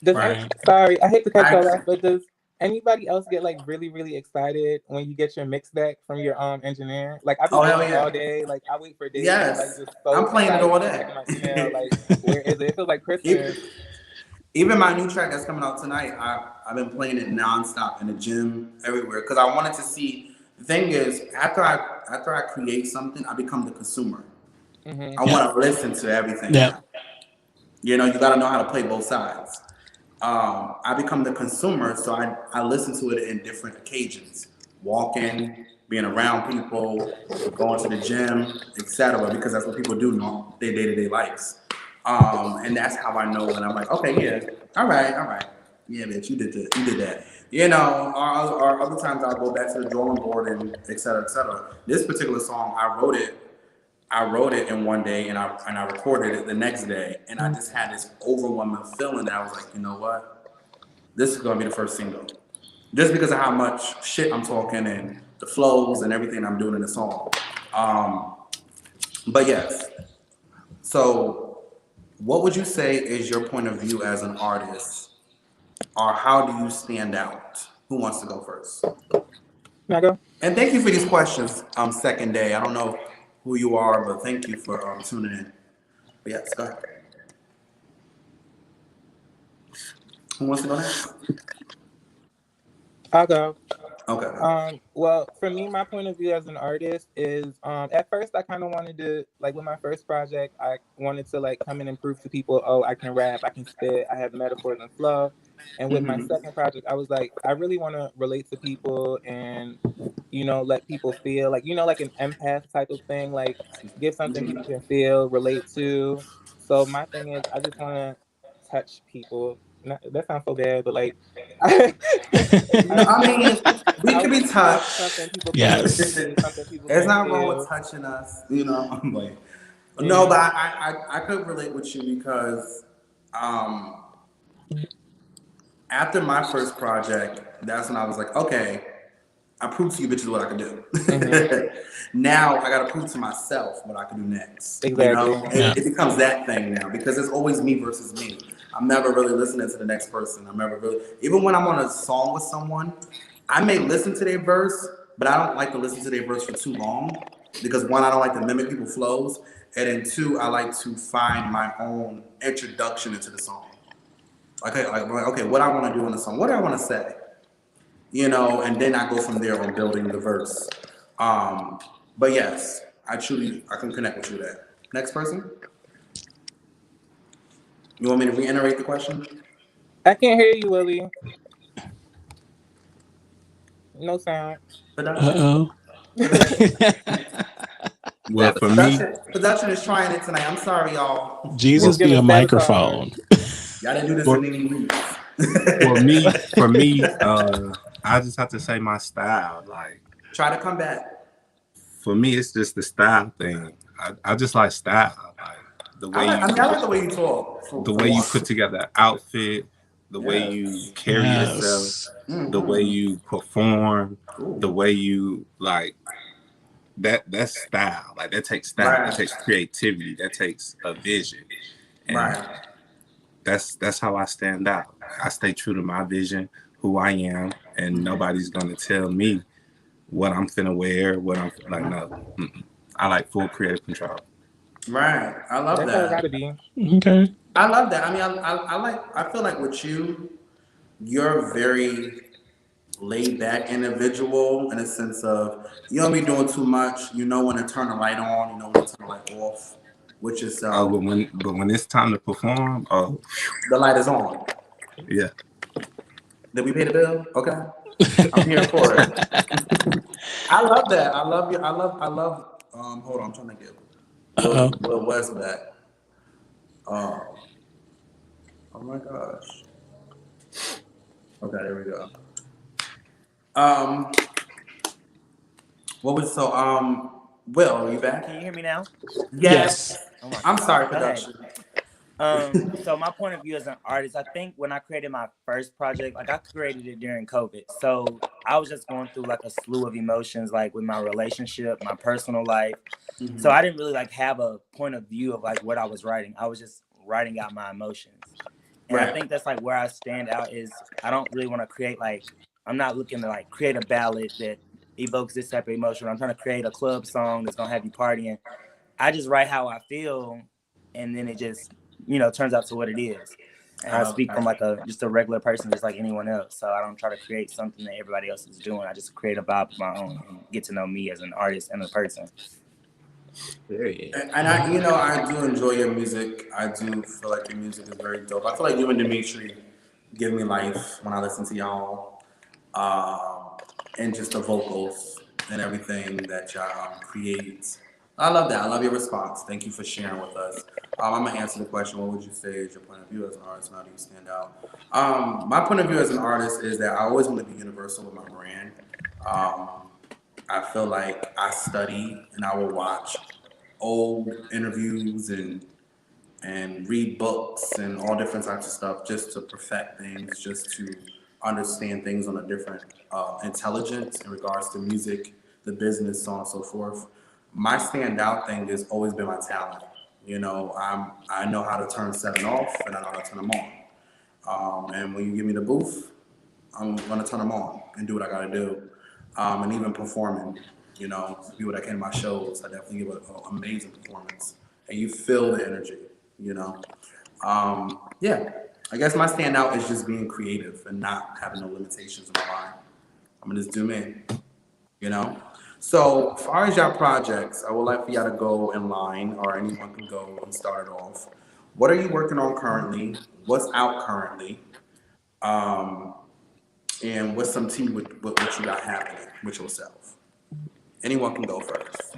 B: Right.
D: Sorry, I hate to cut you off, but does anybody else get like really, really excited when you get your mix back from your engineer? Like I've been waiting all day. Like I wait for days.
A: Yes.
D: Like just so
A: I'm playing it all day.
D: checking my email, like where is it? It feels like Christmas.
A: Even my new track that's coming out tonight, I've been playing it nonstop in the gym, everywhere, because I wanted to see. The thing is, after I create something, I become the consumer. I
B: Yeah.
A: want to listen to everything
B: Yeah.
A: now. You know, you got to know how to play both sides. I become the consumer, so I listen to it in different occasions, walking, being around people, going to the gym, etc. Because that's what people do in their day-to-day lives. And that's how I know when I'm like, okay, yeah, all right, yeah, bitch, you did that. You know, or other times I'll go back to the drawing board and etc. etc. This particular song, I wrote it in one day and I recorded it the next day, and I just had this overwhelming feeling that I was like, you know what, this is gonna be the first single, just because of how much shit I'm talking and the flows and everything I'm doing in the song. Um, but yes, so what would you say is your point of view as an artist, or how do you stand out? Who wants to go first?
D: Can I go?
A: And thank you for these questions. Second day. I don't know who you are, but thank you for tuning in. But yes, go ahead. Who wants to go next?
D: I'll go.
A: Okay.
D: Well, for me, my point of view as an artist is, at first I kind of wanted to, like, with my first project, I wanted to like come in and prove to people, oh, I can rap, I can spit, I have metaphors and flow. And with my
A: Mm-hmm.
D: second project, I was like, I really want to relate to people and, let people feel like, like an empath type of thing, like give something people can feel, relate to. So my thing is, I just want to touch people. That sounds so bad, but like,
A: No, I mean, we
D: I
A: can be
D: want to give
A: touched.
D: something people can
B: Yes.
D: relate to, something people
A: There's
D: can
A: not wrong with
D: feel.
A: touching us, you know. I'm like, no,
D: Yeah.
A: but I could relate with you because um, after my first project, that's when I was like, okay, I proved to you bitches what I can
D: Hmm.
A: do. Now I gotta prove to myself what I can do next. You
D: Exactly.
A: know,
B: Yeah.
A: it becomes that thing now because it's always me versus me. I'm never really listening to the next person. I'm never really, even when I'm on a song with someone, I may listen to their verse, but I don't like to listen to their verse for too long because one, I don't like to mimic people's flows, and then two, I like to find my own introduction into the song. Like, okay, what I want to do in the song, what do I want to say, and then I go from there on building the verse. Um, but yes, I can connect with you there. Next person, you want me to reiterate the question?
D: I can't hear you, Willie. No sound.
A: Production,
B: Uh-oh.
A: production,
G: Well,
E: Yeah, the
G: for me,
A: production is trying it tonight. I'm sorry, y'all.
G: well,
B: Jesus be
D: Giving
B: a
D: sabotage.
B: microphone.
A: Y'all didn't do this
G: for,
A: in any weeks.
G: for me, I just have to say my style. Like,
A: Try to come back.
G: for me, it's just the style thing. I just like style, like the way
A: I
G: you,
A: like the way you talk.
G: the
A: For
G: way you
A: one,
G: put together an outfit, the way
A: yeah.
G: you carry yourself,
B: Yes.
G: the way
A: Mm-hmm.
G: you perform, the
A: Ooh.
G: way you like that. That's style. Like that takes style. That
A: Right.
G: takes creativity. That takes a vision, and
A: Right.
G: that's how I stand out. I stay true to my vision, who I am, and nobody's gonna tell me what I'm finna wear. What I'm like. No, I like full creative control.
A: Right. I love
D: That's how it
A: that.
D: gotta be.
B: Okay.
A: I love that. I mean, I feel like with you, you're a very laid back individual in a sense of you don't be doing too much. You know when to turn the light on, you know when to turn the light off, which is
G: Oh, but when it's time to perform, oh
A: the light is on.
G: yeah.
A: Did we pay the bill? Okay. I'm here for it. I love that. I love you. I love hold on, I'm trying to get
B: Uh-oh.
A: Will West back. Um oh my gosh. Okay, there we go. Um what was so Will, are you back?
F: Can you hear me now?
A: Yes.
B: Yes.
F: Oh my
A: I'm sorry,
F: God. Okay.
A: production.
F: So my point of view as an artist, I think when I created my first project, like I created it during COVID. So I was just going through like a slew of emotions, like with my relationship, my personal life. So I didn't really like have a point of view of like what I was writing. I was just writing out my emotions. And I
A: Right.
F: think that's like where I stand out is I don't really want to create like, I'm not looking to like create a ballad that evokes this type of emotion. I'm trying to create a club song that's gonna have you partying. I just write how I feel, and then it just turns out to what it is. I speak from like just a regular person, just like anyone else. So I don't try to create something that everybody else is doing. I just create a vibe of my own and get to know me as an artist and a person.
E: Period.
A: And I do enjoy your music. I do feel like your music is very dope. I feel like you and Dimitri give me life when I listen to y'all, and just the vocals and everything that y'all create. I love that. I love your response. Thank you for sharing with us. I'm gonna answer the question. What would you say is your point of view as an artist? And how do you stand out? My point of view as an artist is that I always want to be universal with my brand. I feel like I study and I will watch old interviews and read books and all different types of stuff just to perfect things, just to understand things on a different intelligence in regards to music, the business, so on and so forth. My standout thing has always been my talent. I know how to turn seven off and I know how to turn them on. And when you give me the booth, I'm gonna turn them on and do what I gotta do. And even performing, people that came to my shows, I definitely give an amazing performance. And you feel the energy, Yeah, I guess my standout is just being creative and not having no limitations in my mind. I'm gonna just do me, So, as far as y'all projects, I would like for y'all to go in line, or anyone can go and start it off. What are you working on currently? What's out currently? And what's some tea with what you got happening with yourself? Anyone can go first.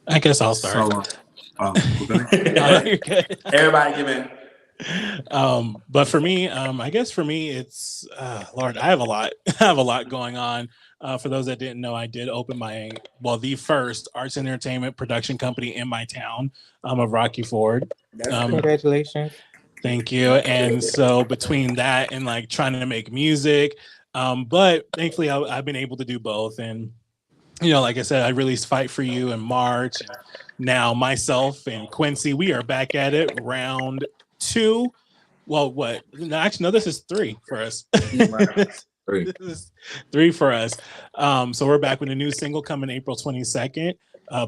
B: I guess I'll start.
G: So, you're
B: good.
A: Everybody give in.
B: But for me, I guess for me, it's Lord, I have a lot going on. For those that didn't know, I did open the first arts and entertainment production company in my town of Rocky Ford.
D: Congratulations.
B: Thank you. And so between that and like trying to make music, but thankfully I've been able to do both. And like I said, I released Fight for You in March. And now myself and Quincy, we are back at it, round 2. Well, what? No, actually, no, this is 3 for us. This is 3 for us. So we're back with a new single coming April 22nd.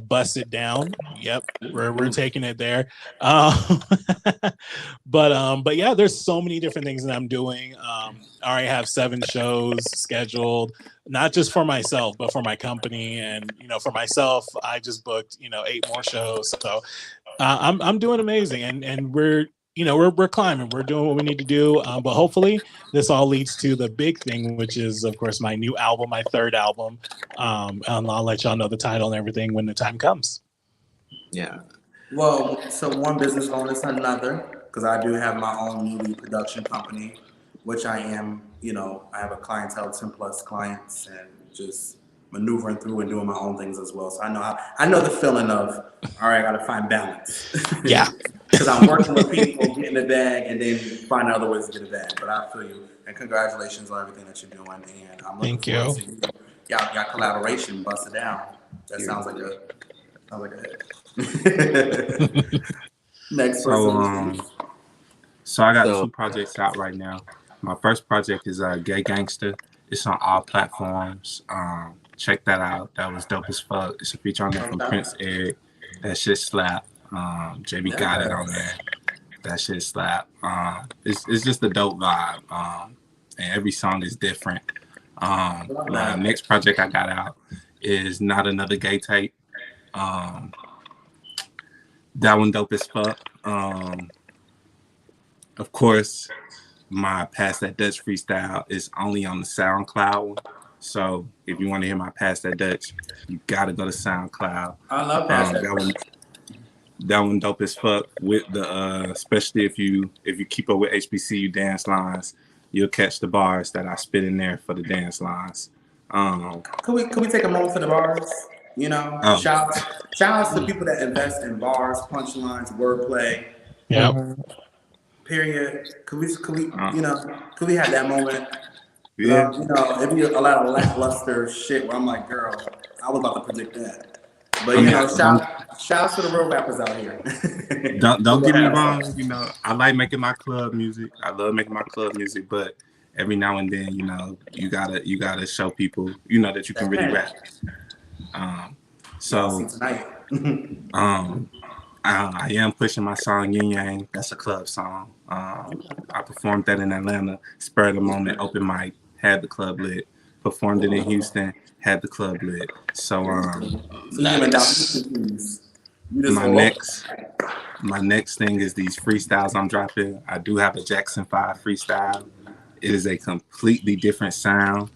B: Bust It Down. Yep, we're taking it there. But yeah, there's so many different things that I'm doing. I already have 7 shows scheduled, not just for myself, but for my company. And for myself, I just booked 8 more shows. So I'm doing amazing, and we're climbing. We're doing what we need to do. But hopefully this all leads to the big thing, which is, of course, my new album, my 3rd album. And I'll let y'all know the title and everything when the time comes.
E: Yeah.
A: Well, so one business loan is another, because I do have my own movie production company, which I am, I have a clientele, 10 plus clients, and just maneuvering through and doing my own things as well. So I know the feeling of, all right, I got to find balance.
B: Yeah.
A: Because I'm working with people, getting the bag, and then finding other ways to get the bag. But I feel you, and congratulations on everything that you're doing. And I'm looking forward to y'all collaboration. Bust It Down. That sounds like a hit. Next person.
G: So I got 2 projects out right now. My first project is Gay Gangster. It's on all platforms. Check that out. That was dope as fuck. It's a feature on there from Prince Eric. That shit slap. JB got it on there. That shit slap. It's just a dope vibe. And every song is different. My next project I got out is Not Another Gay Tape. That one dope as fuck. Of course, my Pass That Dutch freestyle is only on the SoundCloud one. So if you want to hear my Pass That Dutch, you gotta go to SoundCloud.
A: I love that.
G: That one dope as fuck. With the especially if you keep up with HBCU dance lines, you'll catch the bars that I spit in there for the dance lines.
A: Could we take a moment for the bars? Shout outs to people that invest in bars, punchlines, wordplay.
B: Yeah.
A: Period. Could we have that moment?
G: Yeah.
A: It'd be a lot of lackluster shit where I'm like, girl, I was about to predict that. But shout out to the real rappers out here.
G: Don't get me wrong. I like making my club music. I love making my club music, but every now and then, you gotta show people, that you can really rap. I am pushing my song Yin Yang. That's a club song. I performed that in Atlanta. Spur of the moment, open mic, had the club lit. Performed it in Houston, had the club lit. So
A: So you giving down
B: Nice.
A: keys. You just
G: my
A: all over.
G: next thing is these freestyles I'm dropping. I do have a Jackson 5 freestyle. It is a completely different sound.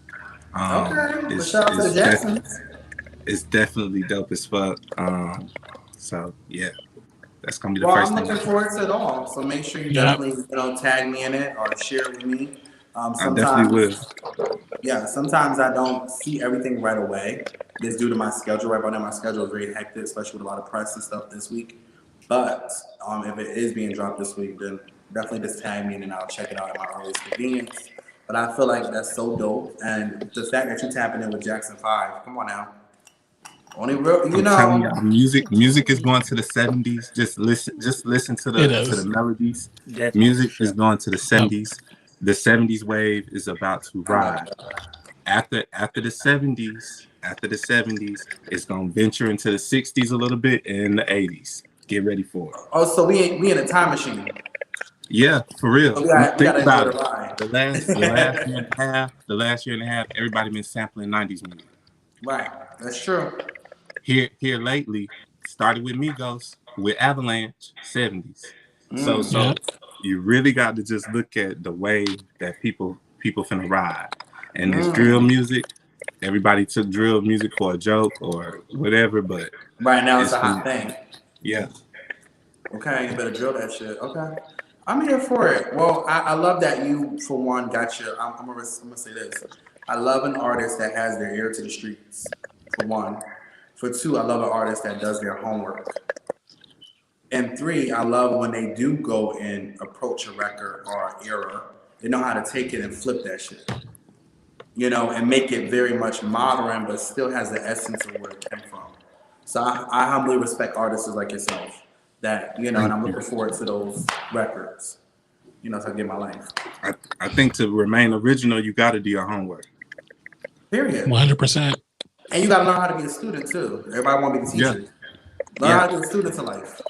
A: Okay, but
G: It's
A: shout out to the
G: it's def-
A: Jacksons.
G: it's definitely dope as fuck. So yeah, that's gonna be the
A: Well,
G: first
A: I'm
G: thing I
A: looking
G: drop.
A: forward to it all. So make sure you
B: Yeah.
A: definitely, tag me in it or share it with me.
G: I definitely will.
A: Sometimes, yeah, sometimes I don't see everything right away. Just due to my schedule. Right now, my schedule is very hectic, especially with a lot of press and stuff this week. But if it is being dropped this week, then definitely just tag me and then I'll check it out at my earliest convenience. But I feel like that's so dope, and the fact that you tapping in with Jackson Five, come on now, only real,
G: I'm telling y'all, music is going to the 70s. Just listen to
B: It
G: the
B: is.
G: melodies.
F: Definitely.
G: Music is going to the
B: Yep.
G: 70s. The 70s wave is about to
A: I love
G: ride.
A: that.
G: After the 70s, it's gonna venture into the 60s a little bit and the 80s. Get ready for it.
A: Oh, so we in a time machine.
G: Yeah, for real.
A: So we gotta
G: Think
A: enjoy
G: about
A: the
G: it.
A: ride.
G: The last year and a half, everybody been sampling 90s music.
A: Right, that's true.
G: Here lately, started with Migos, with Avalanche, 70s. So
A: Mm.
B: Yeah.
G: so you really got to just look at the way that people finna ride. And this drill
A: Mm.
G: music, everybody took drill music for a joke or whatever, but
A: Right now it's
G: it's
A: a hot
G: finna,
A: thing.
G: yeah.
A: Okay, you better drill that shit. Okay, I'm here for it. Well, I love that you, for one, got your. I'm gonna say this. I love an artist that has their ear to the streets. For one, for two, I love an artist that does their homework. And three, I love when they do go and approach a record or era, they know how to take it and flip that shit, and make it very much modern, but still has the essence of where it came from. So I humbly respect artists like yourself that, and
G: Thank
A: I'm
G: you.
A: looking forward to those records, so I get my life.
G: I think to remain original, you got to do your homework.
A: Period.
B: 100%.
A: And you got to learn how to be a student too. Everybody want to be the
G: Yeah,
A: teacher. Learn
G: yeah.
A: how to be a student to life.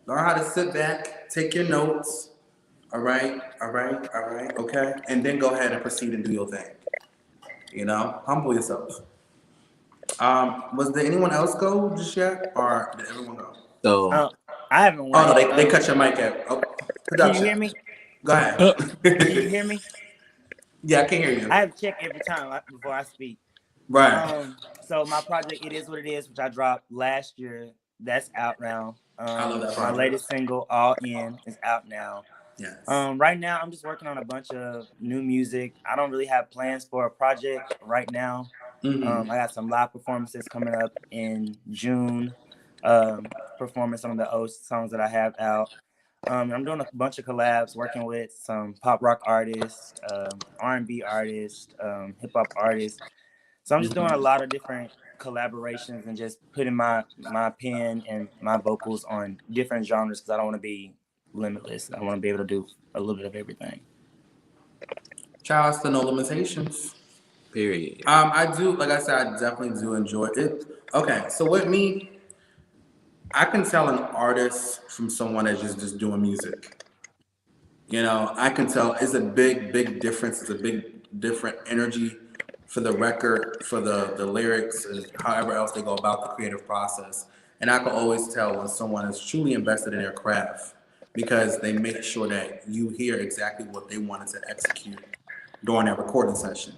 A: Learn how to sit back, take your notes. All right, all right, all right, okay, and then go ahead and proceed and do your thing. Humble yourself. Was there anyone else go just yet, or did everyone go?
E: So
F: Uh, I haven't
A: Oh no,
F: went.
A: they cut your mic at. Oh,
F: Can you
A: production.
F: hear me?
A: Go
B: Uh,
F: Can you
A: ahead.
F: hear me?
A: Yeah, I can hear
F: I
A: you.
F: have to check every time before I speak.
A: Right.
F: So my project, It Is What It Is, which I dropped last year, that's out now.
A: I love that
F: My
A: project.
F: latest single, All In, is out now.
A: Yes.
F: Right now, I'm just working on a bunch of new music. I don't really have plans for a project right now.
A: Mm-hmm.
F: I got some live performances coming up in June. Performing some of the old songs that I have out. I'm doing a bunch of collabs, working with some pop rock artists, R&B artists, hip hop artists. So I'm just doing a lot of different collaborations and just putting my pen and my vocals on different genres because I don't want to be limitless. I want to be able to do a little bit of everything.
A: Child's to no limitations.
E: period.
A: I do, like I said, I definitely do enjoy it. Okay, so with me, I can tell an artist from someone that's just doing music. I can tell it's a big, big difference. It's a big different energy for the record, for the lyrics, and however else they go about the creative process. And I can always tell when someone is truly invested in their craft because they make sure that you hear exactly what they wanted to execute during that recording session.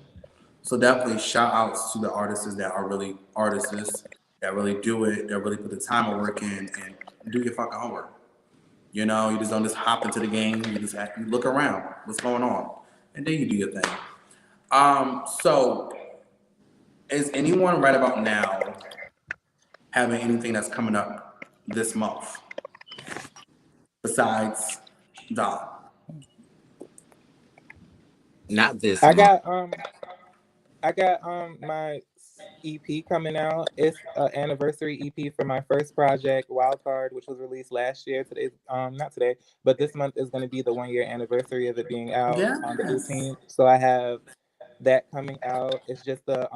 A: So definitely shout outs to the artists that are really artists that really do it, that really put the time and work in and do your fucking homework. You just don't just hop into the game. You look around, what's going on, and then you do your thing. So is anyone right about now having anything that's coming up this month besides Don?
E: Not this
D: I
E: month.
D: got my EP coming out. It's an anniversary EP for my first project, Wildcard, which was released last year. Today's not today, but this month is going to be the 1 year anniversary of it being out on the
A: Yes.
D: 18th. So I have that coming out. It's just a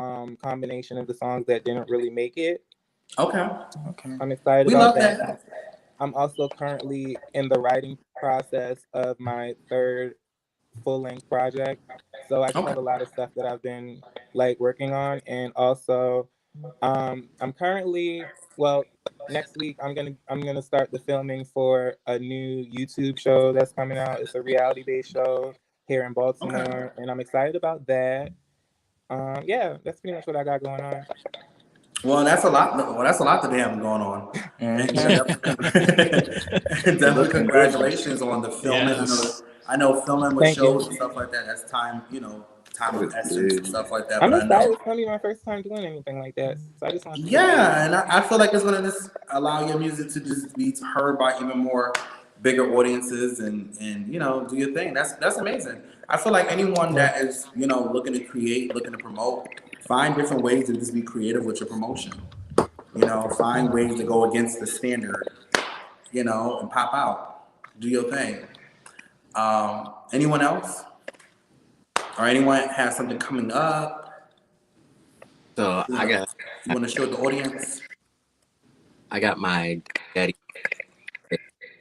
D: combination of the songs that didn't really make it.
A: Okay.
F: Okay.
D: I'm excited
A: We
D: about
A: love
D: that.
A: that.
D: I'm also currently in the writing process of my third full-length project. So I just
A: Okay.
D: have a lot of stuff that I've been like working on, and also I'm currently, well, next week I'm gonna start the filming for a new YouTube show that's coming out. It's a reality-based show here in
A: Okay.
D: Baltimore, and I'm excited about that. Yeah, that's pretty much what I got going on.
A: Well, that's a lot. Well, that's a lot that they have going on. And
F: Mm-hmm.
A: definitely
F: Looking busy.
A: congratulations on the filming.
B: Yes.
A: I know filming with
D: Thank you.
A: shows and stuff like that. That's time, time of
G: It's
A: essence and
G: big.
A: stuff like that.
D: I'm
A: But I
D: excited.
A: know,
D: It's gonna be my first time doing anything like that, so I just want people to see it.
A: yeah, and I feel like it's gonna just allow your music to just be heard by even more bigger audiences and do your thing. That's amazing. I feel like anyone
D: Yeah.
A: that is looking to create, looking to promote, find different ways to just be creative with your promotion. Find ways to go against the standard, and pop out. Do your thing. Anyone else? Or anyone has something coming up?
E: So
A: You know, you want to show the audience?
E: I got my daddy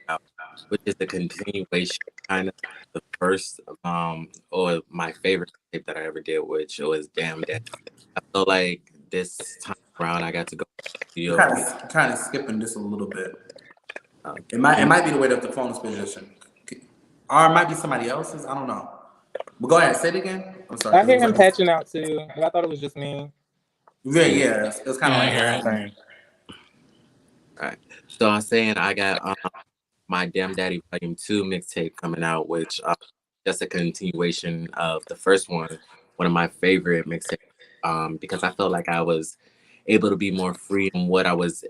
E: out, which is the continuation kind of the first or my favorite tape that I ever did, which was Damn Daddy. I feel like this time around I got to go to the
A: You're
E: studio.
A: kind of skipping just a little bit.
E: Uh,
A: It might be the way that the phone is positioned, or it might be somebody else's. I don't know. But go ahead, say it again. I'm sorry,
D: I
A: because it
D: hear
A: was
D: him
A: like,
D: patching out too, but I thought it was just me.
A: yeah. It's kind of
B: Yeah, I
A: like
B: hear it.
A: lagging.
F: Same.
E: all right. So I'm saying I got my Damn Daddy Volume 2 mixtape coming out, which just a continuation of the first one of my favorite mixtapes, because I felt like I was able to be more free in what I was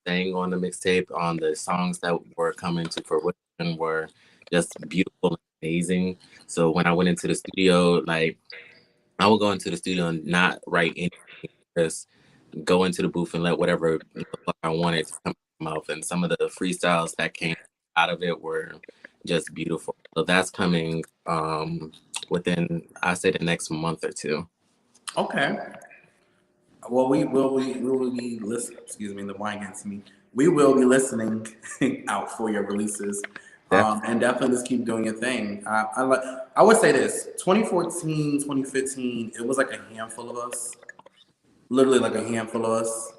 E: saying on the mixtape. On the songs that were coming to fruition were just beautiful and amazing. So when I went into the studio, like I would go into the studio and not write anything, just go into the booth and let whatever the fuck I wanted to come out of my mouth. And some of the freestyles that came out of it were just beautiful. So that's coming within, I say, the next month or two.
A: Okay. Well, we will be listening. Excuse me, the wine against me. We will be listening out for your releases, and definitely just keep doing your thing. I would say this: 2014, 2015, it was like a handful of us, literally like a handful of us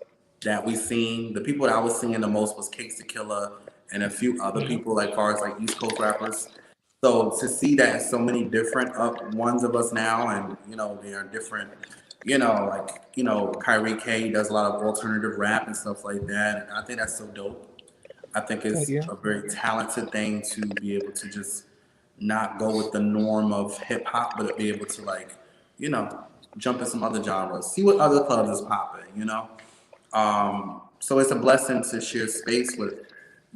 A: that we seen. The people that I was seeing the most was Case the Killer and a few other people, like far as like East Coast rappers. So to see that so many different ones of us now, and they are different. Like Kyrie K does a lot of alternative rap and stuff like that, and I think that's so dope. I think
D: Thank
A: it's
D: you.
A: a very talented thing to be able to just not go with the norm of hip hop, but be able to you know, jump in some other genres, see what other clubs is popping. So it's a blessing to share space with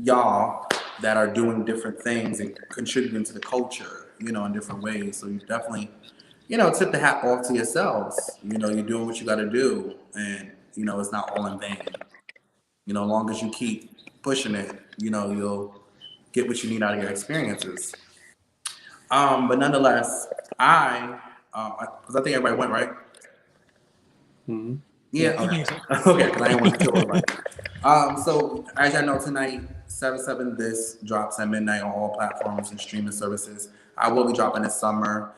A: y'all that are doing different things and contributing to the culture, in different ways. So you definitely, tip the hat off to yourselves. You're doing what you got to do, and it's not all in vain. As long as you keep pushing it, you'll get what you need out of your experiences. But nonetheless, because I think everybody went right.
G: Mhm.
A: Yeah.
B: I
A: Okay.
B: think so.
A: Okay. Because I didn't want to kill everybody. So as y'all know, tonight, 7/7 this drops at midnight on all platforms and streaming services. I will be dropping this summer.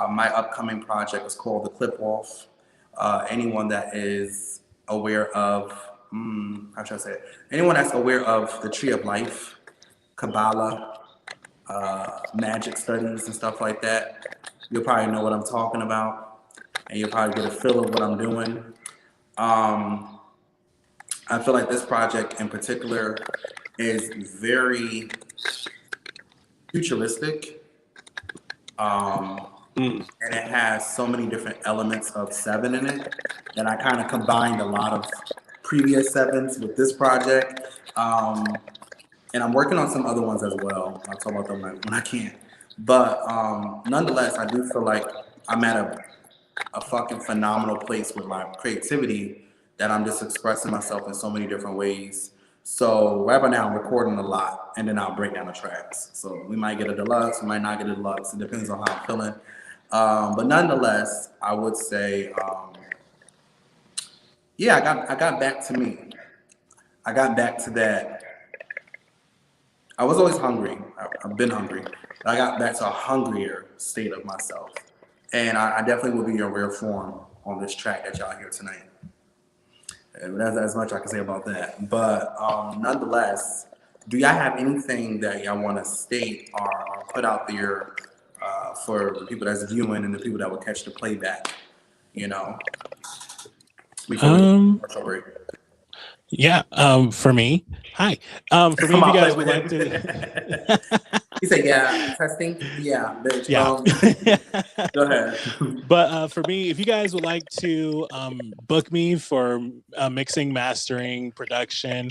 A: My upcoming project is called The Clip Off. Anyone that is aware of, how should I say it? Anyone that's aware of the Tree of Life, Kabbalah, magic studies and stuff like that, you'll probably know what I'm talking about, and you'll probably get a feel of what I'm doing. Um, I feel like this project in particular is very futuristic, and it has so many different elements of seven in it that I kind of combined a lot of previous sevens with this project. And I'm working on some other ones as well. I'll talk about them when I can. But nonetheless, I do feel like I'm at a fucking phenomenal place with my creativity that I'm just expressing myself in so many different ways. So right about now, I'm recording a lot, and then I'll break down the tracks. So we might get a deluxe, we might not get a deluxe. It depends on how I'm feeling. But nonetheless, I would say, yeah, I got back to me. I got back to that I was always hungry. I've been hungry. But I got back to a hungrier state of myself. And I definitely will be in rare form on this track that y'all hear tonight. And that's as much I can say about that. But nonetheless, do y'all have anything that y'all want to state or put out there for the people that's viewing and the people that will catch the playback? You know, before we get to the commercial break.
B: Yeah. For me, hi. For me, if you guys would like to.
A: He said, "Yeah, testing. Yeah, bitch.
B: Yeah.
A: Go ahead."
B: But for me, if you guys would like to book me for mixing, mastering, production,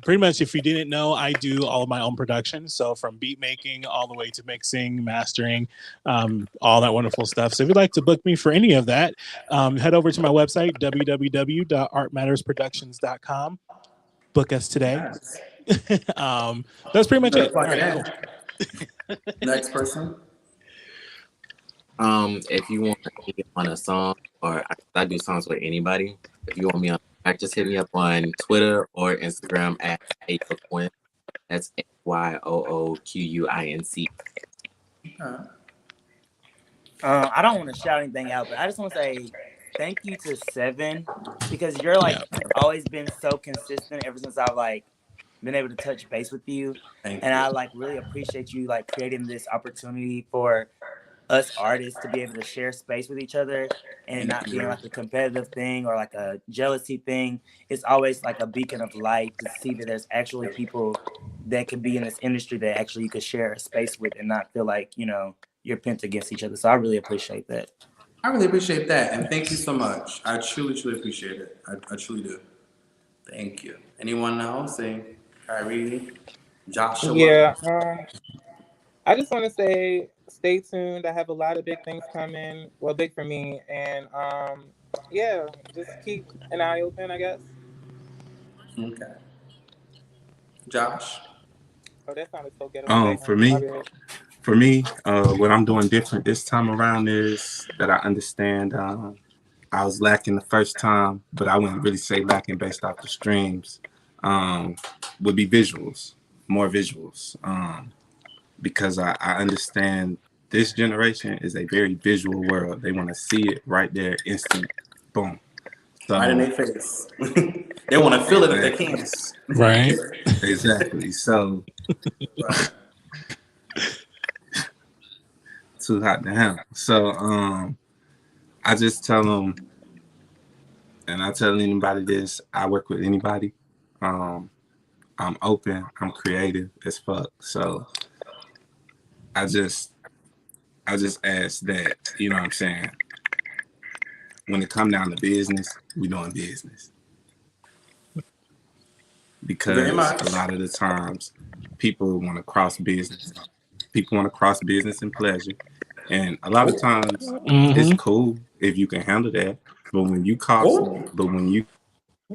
B: pretty much if you didn't know, I do all of my own production. So from beat making all the way to mixing, mastering, all that wonderful stuff. So if you'd like to book me for any of that, head over to my website, www.artmattersproductions.com. Book us today.
A: Yes.
B: That's pretty much it. All
A: Plug it
B: right,
A: in.
B: cool.
A: Next person.
E: If you want me on a song, or I do songs with anybody. If you want me on track, just hit me up on Twitter or Instagram at Ayooquince. That's Yooquinc.
F: I don't want to shout anything out, but I just want to say thank you to Sev7en, because you're like always been so consistent ever since I've like been able to touch base with you. And I like really appreciate you like creating this opportunity for us artists to be able to share space with each other and not being like a competitive thing or like a jealousy thing. It's always like a beacon of light to see that there's actually people that could be in this industry that actually you could share a space with and not feel like, you know, you're pent against each other. So I really appreciate that.
A: I really appreciate that, and thank you so much. I truly, truly appreciate it. I truly do. Thank you. Anyone else? Say, Kyrie, Joshua.
D: Yeah. I just want to say, stay tuned. I have a lot of big things coming. Well, big for me, and yeah, just keep an eye open, I guess.
A: Okay. Josh.
D: Oh, that sounded so good.
G: For me, what I'm doing different this time around is that I understand I was lacking the first time, but I wouldn't really say lacking based off the streams. Would be visuals, more visuals, because I understand this generation is a very visual world. They want to see it right there, instant, boom. So,
A: right in their face. They want to feel it if they can.
B: Right.
G: Exactly. So.
A: Right.
G: Too hot to handle. So I just tell them, and I tell anybody this, I work with anybody. I'm open, I'm creative as fuck. So I just ask that, you know what I'm saying? When it come down to business, we doing business. Because a lot of the times people want to cross business. People want to cross business and pleasure. And a lot of times it's cool if you can handle that. But when you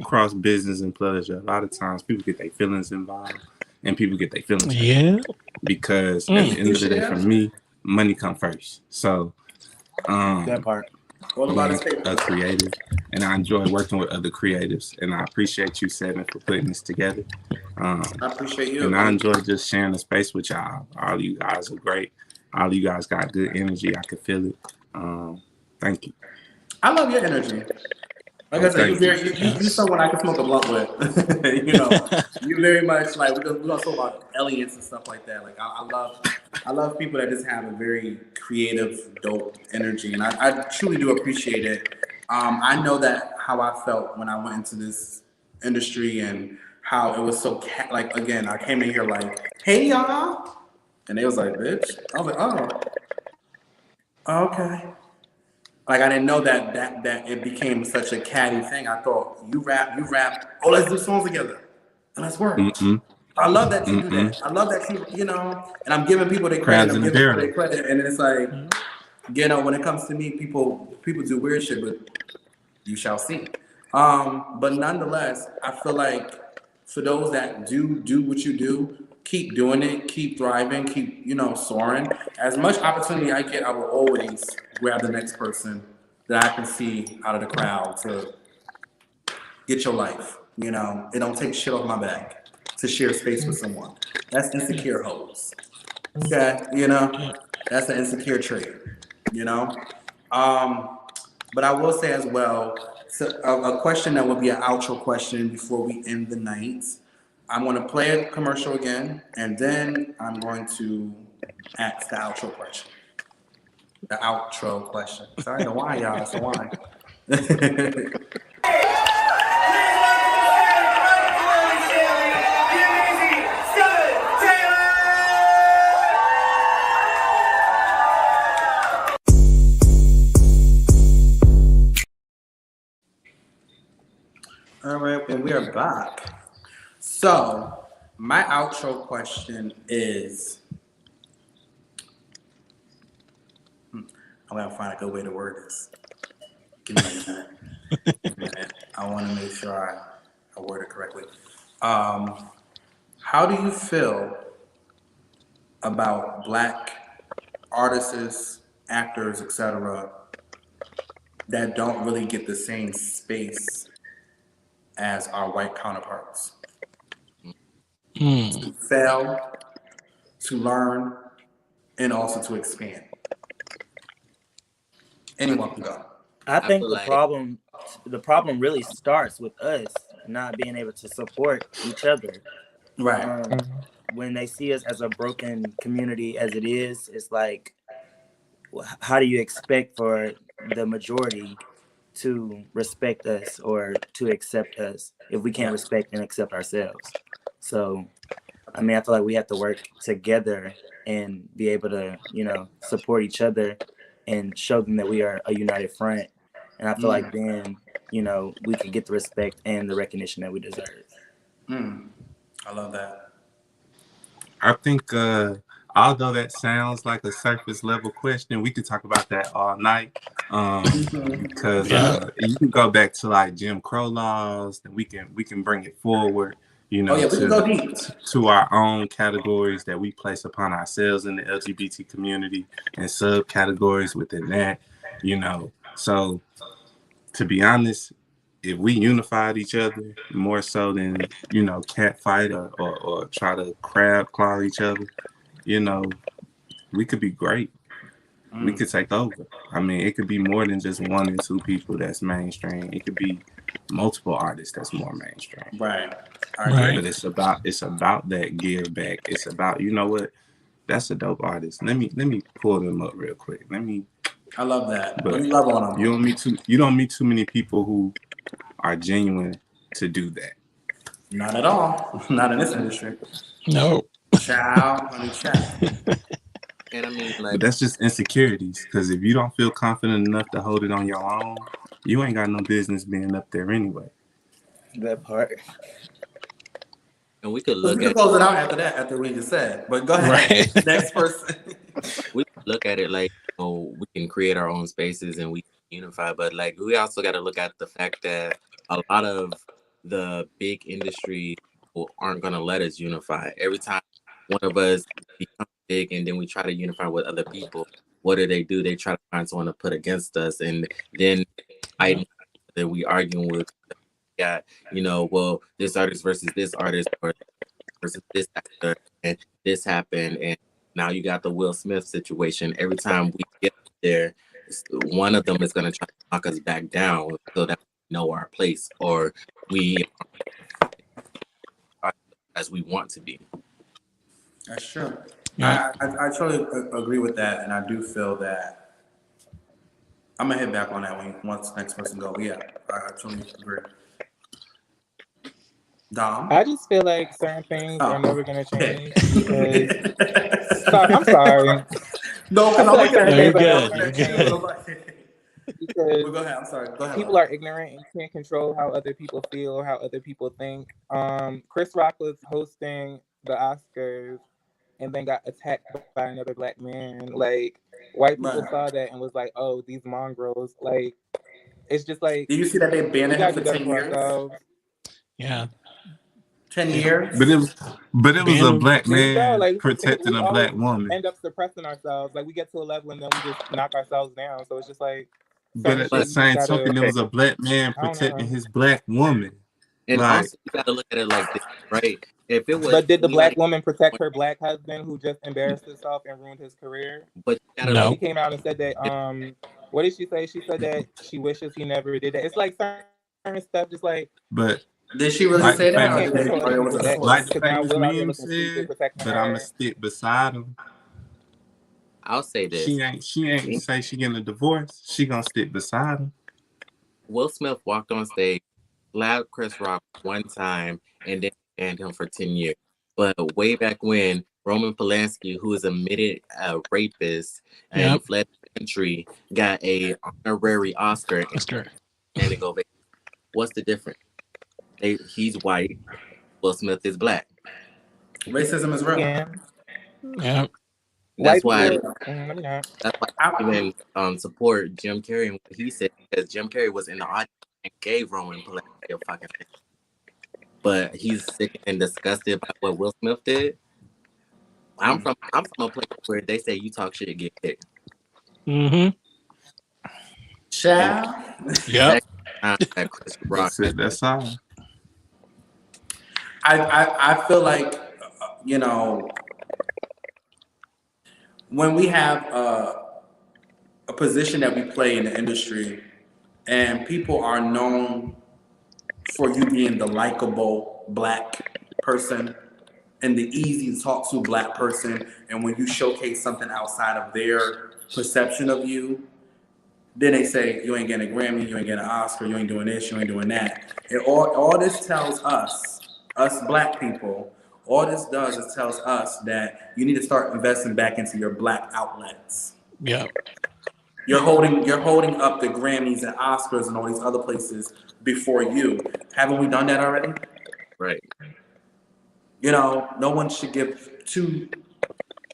G: cross business and pleasure, a lot of times people get their feelings involved and people get their feelings hurt.
B: Yeah.
G: Because at the end of the day, for me, money come first. So
F: that part.
G: being a creative, and I enjoy working with other creatives, and I appreciate you, Sev7en, for putting this together.
A: I appreciate you.
G: And I enjoy just sharing the space with y'all. All you guys are great. All you guys got good energy. I can feel it. Thank you.
A: I love your energy. Like I said, you're someone I can smoke a blunt with. You know, you very much like we're gonna talk about aliens and stuff like that. Like I love people that just have a very creative, dope energy, and I truly do appreciate it. I know that how I felt when I went into this industry and how it was so like again, I came in here like, hey y'all, and they was like, bitch. I was like, oh, okay. Like I didn't know that it became such a catty thing. I thought you rap. Oh, let's do songs together and let's work. I love that you do that. I love that you know. And I'm giving people their credit. I'm giving people their credit. And it's like, you know, when it comes to me, people do weird shit, but you shall see. But nonetheless, I feel like for those that do what you do, keep doing it, keep thriving, keep, you know, soaring. As much opportunity I get, I will always grab the next person that I can see out of the crowd to get your life. You know, it don't take shit off my back to share space with someone. That's insecure hoes. Okay, you know, that's an insecure trait. You know, but I will say as well, so a question that would be an outro question before we end the night. I'm going to play a commercial again, and then I'm going to ask the outro question. The outro question. Sorry, the why, y'all. It's the why. All right, and we are back. So, my outro question is, I'm gonna find a good way to word this. Give me a minute. Give me a minute. I want to make sure I word it correctly. How do you feel about Black artists, actors, etc., that don't really get the same space as our white counterparts? To fail, to learn, and also to expand. Anyone can go.
F: I think
E: feel
F: the problem really starts with us not being able to support each other.
A: Right.
F: When they see us as a broken community as it is, it's like, how do you expect for the majority to respect us or to accept us if we can't respect and accept ourselves? So, I mean, I feel like we have to work together and be able to, you know, support each other and show them that we are a united front. And I feel like then, you know, we can get the respect and the recognition that we deserve.
A: I love that.
G: I think, although that sounds like a surface level question, we could talk about that all night. Because you can go back to like Jim Crow laws, and we can bring it forward, you know,
A: we can go deep.
G: to our own categories that we place upon ourselves in the LGBT community and subcategories within that, you know. So, to be honest, if we unified each other more so than, you know, catfight or try to crab claw each other, you know, we could be great. We could take over. I mean, it could be more than just one and two people that's mainstream. It could be multiple artists that's more mainstream.
A: Right.
G: But it's about that give back. It's about, you know what? That's a dope artist. Let me pull them up real quick.
A: I love that.
G: But
A: Let me love on them.
G: You don't meet too many people who are genuine to do that.
A: Not at all. Not in this industry.
B: No.
A: Child, honey, child.
E: And I mean, like,
G: But that's just insecurities. Because if you don't feel confident enough to hold it on your own, you ain't got no business being up there anyway.
F: That part.
E: and we could
A: We
E: look
A: can
E: at
A: close it out after that, after we just said. But go ahead.
B: Right.
A: Next person.
E: we could look at it like, you know, we can create our own spaces and we can unify, but like we also got to look at the fact that a lot of the big industry people aren't going to let us unify. Every time one of us becomes big and then we try to unify with other people, what do? They try to find someone to put against us, and then that we arguing with, got, you know, well, this artist versus this artist or versus this actor, and this happened, and now you got the Will Smith situation. Every time we get there, one of them is going to try to knock us back down so that we know our place or we are as we want to be.
A: That's true.
B: Yeah.
A: I totally agree with that, and I do feel that I'm gonna hit back on that when once the next person go. Yeah, I totally agree. Dom?
D: I just feel like certain things are never gonna change.
A: Okay.
D: I'm sorry.
A: No, because
D: I feel
A: I'm
D: like
A: looking at
D: certain
B: you're
D: things are never
B: good.
D: gonna
B: You're
D: change
B: good.
D: because
A: Well, go ahead. I'm sorry. Go ahead.
D: people are ignorant and can't control how other people feel or how other people think. Chris Rock was hosting the Oscars and then got attacked by another black man. Like, white people
A: Right.
D: saw that and was like, "Oh, these mongrels!" Like, it's just like
A: Did you see that they
D: we
A: banned him
D: gotta
A: for
D: do better
A: 10
D: for
A: years?
D: ourselves.
B: Yeah.
A: 10 years?
G: But it was a black
D: There you go.
G: man
D: Like,
G: protecting
D: we
G: a
D: always
G: black woman.
D: end up suppressing ourselves. Like, we get to a level and then we just knock ourselves down. So it's just like
G: But
D: certain
G: at
D: shit
G: the
D: you just
G: same
D: gotta.
G: token, it was a black man
D: I don't
G: protecting
D: know.
G: his black woman.
E: And
G: Like,
E: also, you got to look at it like this, right? if it was
D: But did the black
E: anybody,
D: woman protect her black husband who just embarrassed himself and ruined his career?
E: but you gotta
B: No.
D: She came out and said that. What did she say? She said that she wishes he never did that. It's like certain stuff, just like
G: But
A: Did she really
G: like the
A: say that,
D: you
A: or
G: famous
D: can't
A: did they,
D: control
A: or
D: other
A: it was
D: people's
A: a
G: like
D: actions.
A: source?
G: the
D: Because now
G: famous
D: Will out here
G: meme
D: looking stupid
G: said,
D: protecting
G: but I'ma
D: her.
G: stick beside him.
E: I'll say this.
G: She ain't say she getting a divorce. She gonna stick beside him.
E: Will Smith walked on stage, slapped Chris Rock one time, and then banned him for 10 years. But way back when, Roman Polanski, who is admitted a rapist and
B: Yep.
E: fled the country, got a honorary Oscar
B: Oscar.
E: and standing ovation. What's the difference? He's white. Will Smith is black.
A: Racism is real.
D: Yeah,
B: Yeah.
E: That's
D: white
E: why.
D: people. Let me not.
E: That's why I
A: I,
E: even support Jim Carrey and what he said, because Jim Carrey was in the audience and gave Roman Polanski a fucking thing. But he's sick and disgusted by what Will Smith did. I'm from a place where they say you talk shit, get kicked.
B: Mm-hmm.
A: Child.
B: Yep.
E: That Chris Rock.
G: That's it. That's all.
A: I feel like, you know, when we have a position that we play in the industry and people are known for you being the likable black person and the easy to talk to black person, and when you showcase something outside of their perception of you, then they say you ain't getting a Grammy, you ain't getting an Oscar, you ain't doing this, you ain't doing that. And all this tells us black people, all this does is tells us that you need to start investing back into your black outlets.
B: Yep.
A: You're holding up the Grammys and Oscars and all these other places before you. Haven't we done that already?
E: Right.
A: You know, no one should give two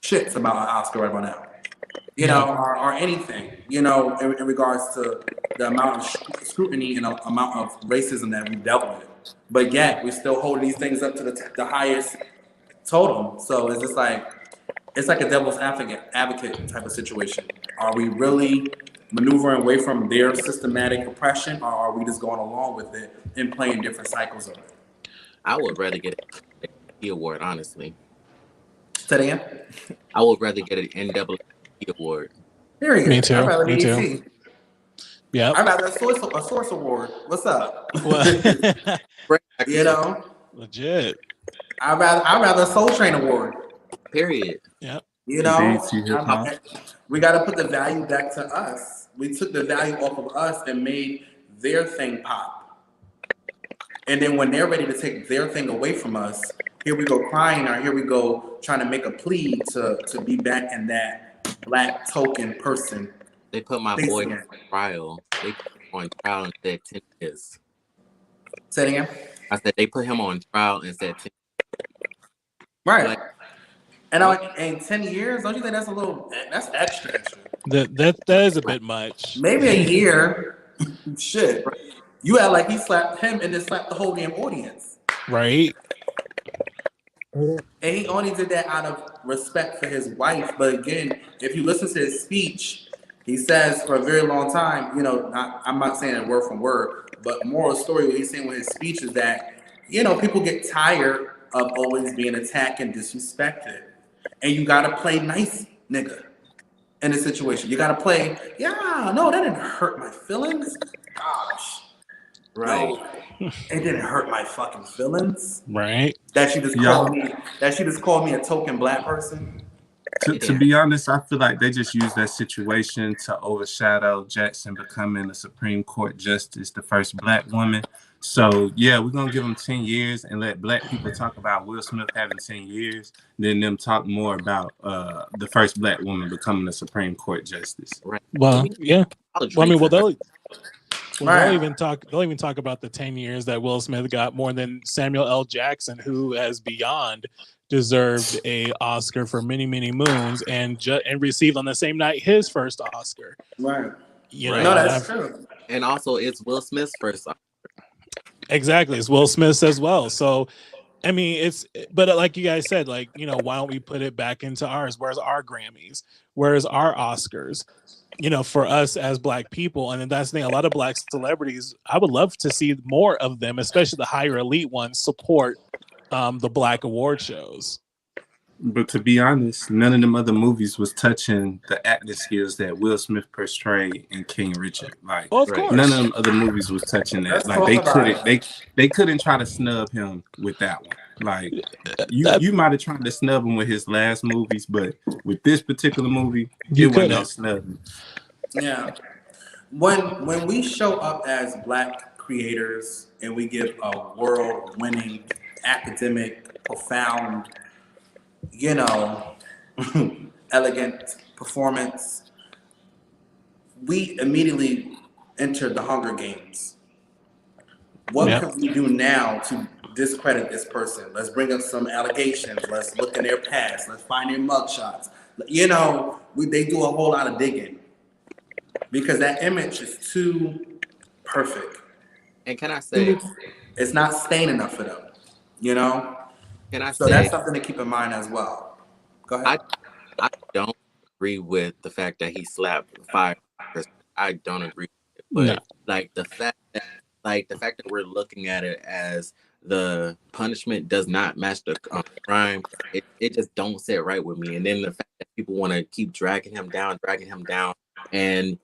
A: shits about an Oscar right now. You know, or anything, you know, in regards to the amount of scrutiny and the amount of racism that we dealt with. But yet, we still hold these things up to the highest totem. So it's just like, it's like a devil's advocate type of situation. Are we really maneuvering away from their systematic oppression, or are we just going along with it and playing different cycles of it?
E: I would rather get an NAACP award, honestly.
A: Say that again?
E: I would rather get an NAACP award.
A: Period.
B: Me too.
A: I'd rather
B: Me
A: be
B: too.
A: ET.
B: Yep.
A: I'd rather a source award. What's up?
B: Well,
A: You know?
B: legit.
A: I'd rather a Soul Train award.
E: Period.
B: Yep.
A: You know?
G: BET Hip Hop.
A: We got to put the value back to us. We took the value off of us and made their thing pop. And then when they're ready to take their thing away from us, here we go crying, or here we go trying to make a plea to be back in that black token person.
E: They put my boy on trial. They put him on trial and said 10 years.
A: Say it again?
E: I said they put him on trial and said 10
A: Right.
E: Like,
A: And in 10 years, don't you think that's a little, that's extra?
B: That is a bit much.
A: Maybe a year. Shit. You act like he slapped him and then slapped the whole damn audience.
B: Right.
A: And he only did that out of respect for his wife. But again, if you listen to his speech, he says for a very long time, you know, I'm not saying it word for word, but moral story, what he's saying with his speech is that, you know, people get tired of always being attacked and disrespected. And you got to play nice, nigga, in this situation. You got to play, yeah, no, that didn't hurt my feelings. Gosh.
E: right.
A: No, it didn't hurt my fucking feelings.
B: Right.
A: That she just called me a token black person.
G: To be honest, I feel like they just used that situation to overshadow Jackson becoming a Supreme Court justice, the first black woman. So yeah, we're gonna give them 10 years and let black people talk about Will Smith having 10 years, then them talk more about the first black woman becoming a Supreme Court justice.
E: Right.
B: Well, yeah. Well, I mean, they'll even talk about the 10 years that Will Smith got more than Samuel L. Jackson, who has beyond deserved a Oscar for many, many moons and received on the same night his first Oscar.
A: Right.
B: You know,
A: no, that's true.
E: And also, it's Will Smith's first Oscar.
B: Exactly. It's Will Smith's as well. So, I mean, but like you guys said, like, you know, why don't we put it back into ours? Where's our Grammys? Where's our Oscars? You know, for us as black people. And then that's the thing, a lot of black celebrities, I would love to see more of them, especially the higher elite ones, support the Black award shows.
G: But to be honest, none of them other movies was touching the acting skills that Will Smith portrayed in King Richard. Like
B: Well, of
E: Right.
B: course.
G: none of them other movies was touching that.
A: Let's
G: Like
A: talk
G: they
A: about
G: couldn't they couldn't try to snub him with that one. Like you might have tried to snub him with his last movies, but with this particular movie,
B: You
G: it wasn't no
B: couldn't.
G: snubbing.
A: Yeah. When we show up as Black creators and we give a world-winning, academic, profound, you know, elegant performance, we immediately enter the Hunger Games. What
B: Yeah.
A: can we do now to discredit this person? Let's bring up some allegations. Let's look in their past. Let's find their mugshots. You know, they do a whole lot of digging because that image is too perfect.
E: And can I say,
A: It's not staying enough for them, you know?
E: can I
A: So
E: say,
A: that's something to keep in mind as well. Go ahead.
E: I don't agree with the fact that he slapped fire. I don't agree with it. But
B: No.
E: like the fact that we're looking at it as the punishment does not match the crime, it just don't sit right with me. And then the fact that people want to keep dragging him down, and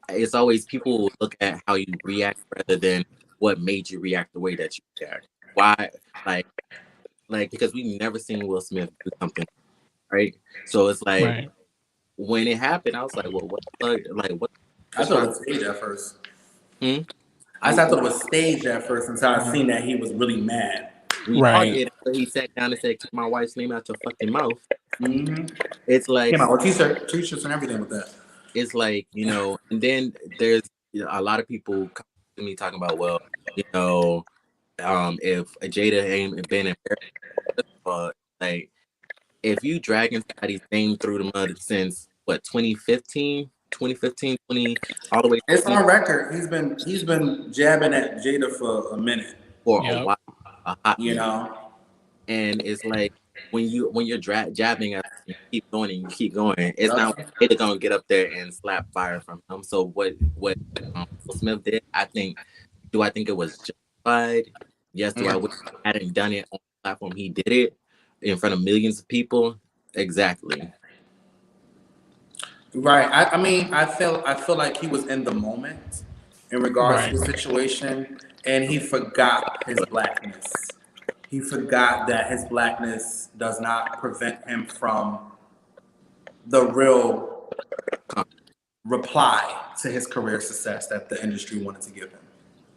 E: it's always people look at how you react rather than what made you react the way that you react. Why? Like because we've never seen Will Smith do something, right? So it's like
B: Right.
E: when it happened, I was like, well, what the fuck? Like what?
A: I thought it was staged at first.
E: Hmm?
A: I thought it was staged at first until I seen that he was really mad.
E: We all
B: Right.
E: did. So he sat down and said, "Keep my wife's name out your fucking mouth."
A: Mm-hmm.
E: It's like
A: Came out with t-shirts and everything with that.
E: it's like, and then there's a lot of people come to me talking about, well, if Jada ain't been in like if you dragging somebody's name through the mud since what 2015 all the way to
A: It's on record. He's been jabbing at Jada for a minute.
E: for
B: Yep.
E: a while, a hot
A: You
E: minute.
A: know,
E: And it's like when you're jabbing us, you keep going and you keep going. It's not like Jada gonna get up there and slap fire from him. So what Will Smith did, do I think it was justified? Yes. Do I wish he hadn't done it on the platform he did it in front of millions of people? Exactly.
A: right? I mean, I feel like he was in the moment in regards to the situation, and he forgot his blackness. He forgot that his blackness does not prevent him from the real reply to his career success that the industry wanted to give him.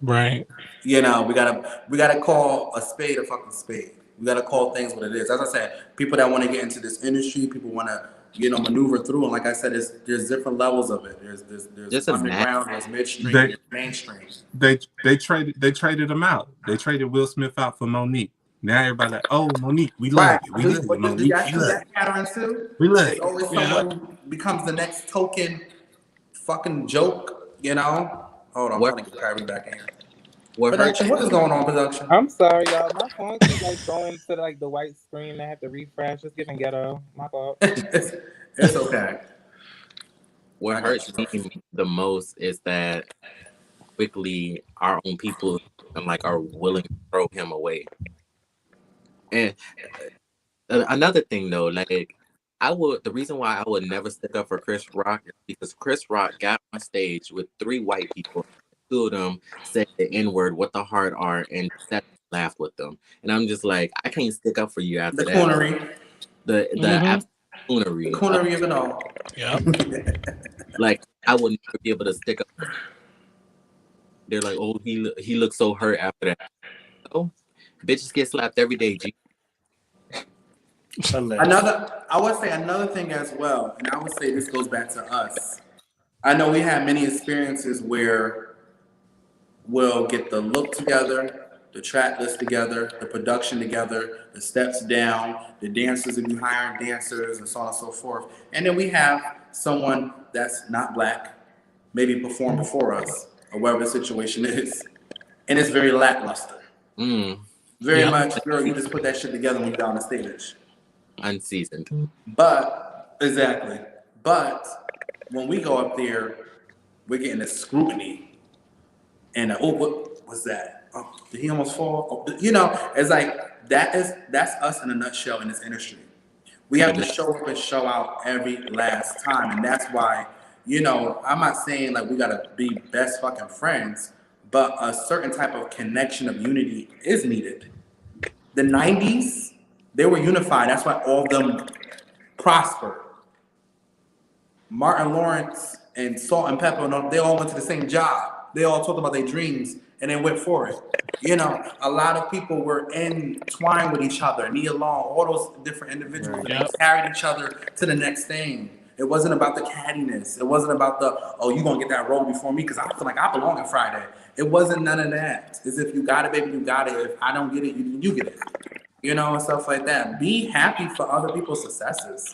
B: Right.
A: You know, we gotta call a spade a fucking spade. We gotta call things what it is. As I said, people that want to get into this industry, people want to maneuver through. And like I said, there's different levels of it. There's underground, there's midstream, there's mainstream.
G: They traded him out. They traded Will Smith out for Monique. Now everybody like, oh, Monique, we love you. We love you, Monique.
A: Do y'all see that pattern too?
G: We love
A: There's
G: you.
A: always someone who becomes the next token fucking joke, Hold on, I'm trying to get Kyrie back in here. Production, what is going on, production?
D: I'm sorry, y'all. My phone keeps like going to like the white screen. I have to refresh. It's getting ghetto. My fault.
A: It's okay.
E: What hurts me the most is that quickly our own people are willing to throw him away. And another thing though, the reason why I would never stick up for Chris Rock is because Chris Rock got on stage with 3 white people. 2 of them said the N-word, what the hard R, and laughed with them. And I'm just like, I can't stick up for you after that.
A: Coonery.
E: The coonery.
A: The coonery of it all.
B: Yeah.
E: Like, I would never be able to stick up. They're like, oh, he looks so hurt after that. Oh, bitches get slapped every day, G.
A: I would say another thing as well, and I would say this goes back to us. I know we had many experiences where we'll get the look together, the track list together, the production together, the steps down, the dancers, if you hiring dancers, and so on and so forth. And then we have someone that's not Black, maybe perform before us, or whatever the situation is, and it's very lackluster. Very much, girl, you just put that shit together when you're on the stage.
E: Unseasoned.
A: But when we go up there, we're getting the scrutiny. And what was that? Oh, did he almost fall? It's like that's us in a nutshell in this industry. We have to show up and show out every last time, and that's why, you know, I'm not saying like we gotta be best fucking friends, but a certain type of connection of unity is needed. The '90s, they were unified. That's why all of them prospered. Martin Lawrence and Salt and Pepper, they all went to the same job. They all talked about their dreams and then went for it. You know, a lot of people were entwined with each other, Nia Long, all those different individuals, and they carried each other to the next thing. It wasn't about the cattiness. It wasn't about the, oh, you gonna get that role before me because I feel like I belong on Friday. It wasn't none of that. It's if you got it, baby, you got it. If I don't get it, you get it. You know, and stuff like that. Be happy for other people's successes.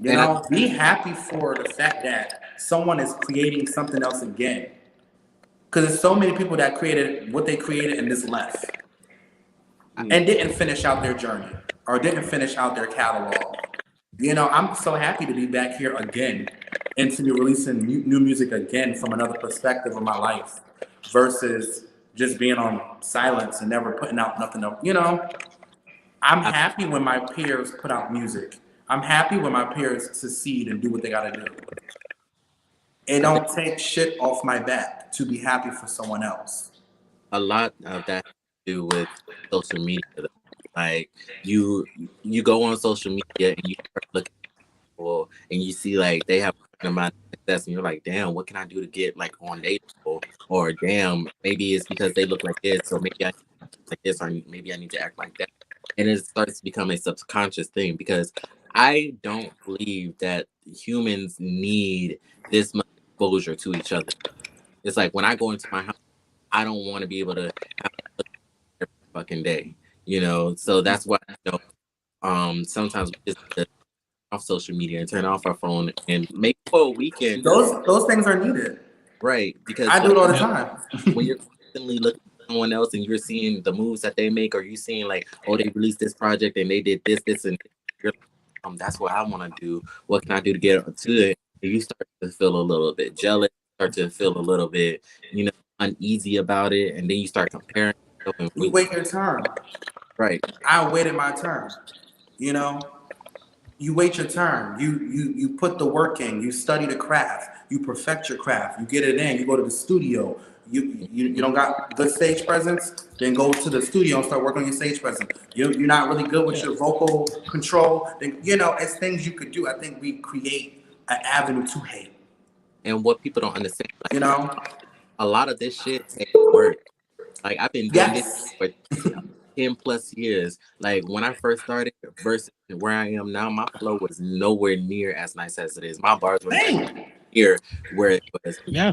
A: You know, be happy for the fact that someone is creating something else again. Because there's so many people that created what they created and just left. And didn't finish out their journey or didn't finish out their catalog. You know, I'm so happy to be back here again and to be releasing new music again from another perspective of my life versus just being on silence and never putting out nothing else. You know, I'm happy when my peers put out music. I'm happy when my peers succeed and do what they gotta do. It don't take shit off my back to be happy for someone else.
E: A lot of that has to do with social media. Like you go on social media and you start looking at people and you see like they have a amount of success and you're like, damn, what can I do to get like on their level? Or damn, maybe it's because they look like this, or maybe I look like this, or maybe I need to act like that. And it starts to become a subconscious thing because I don't believe that humans need this much exposure to each other. It's like when I go into my house, I don't want to be able to have it every fucking day, you know. So that's why, you know, sometimes we just turn off social media and turn off our phone and make for a weekend.
A: Those things are needed,
E: right? Because
A: I do it all the time.
E: When you're constantly looking at someone else and you're seeing the moves that they make, or you're seeing like, oh, they released this project and they did this, and you're like, that's what I want to do. What can I do to get to it? And you start to feel a little bit jealous, start to feel a little bit, you know, uneasy about it, and then you start comparing.
A: You wait your turn.
E: Right.
A: I waited my turn. You know, you wait your turn. You put the work in. You study the craft. You perfect your craft. You get it in. You go to the studio. You don't got good stage presence, then go to the studio and start working on your stage presence. You're not really good with your vocal control, then, you know, it's things you could do. I think we create an avenue to hate.
E: And what people don't understand, like,
A: you know,
E: a lot of this shit takes work. Like I've been doing this for 10 plus years. Like when I first started versus where I am now, my flow was nowhere near as nice as it is. My bars were here where it was.
B: Yeah.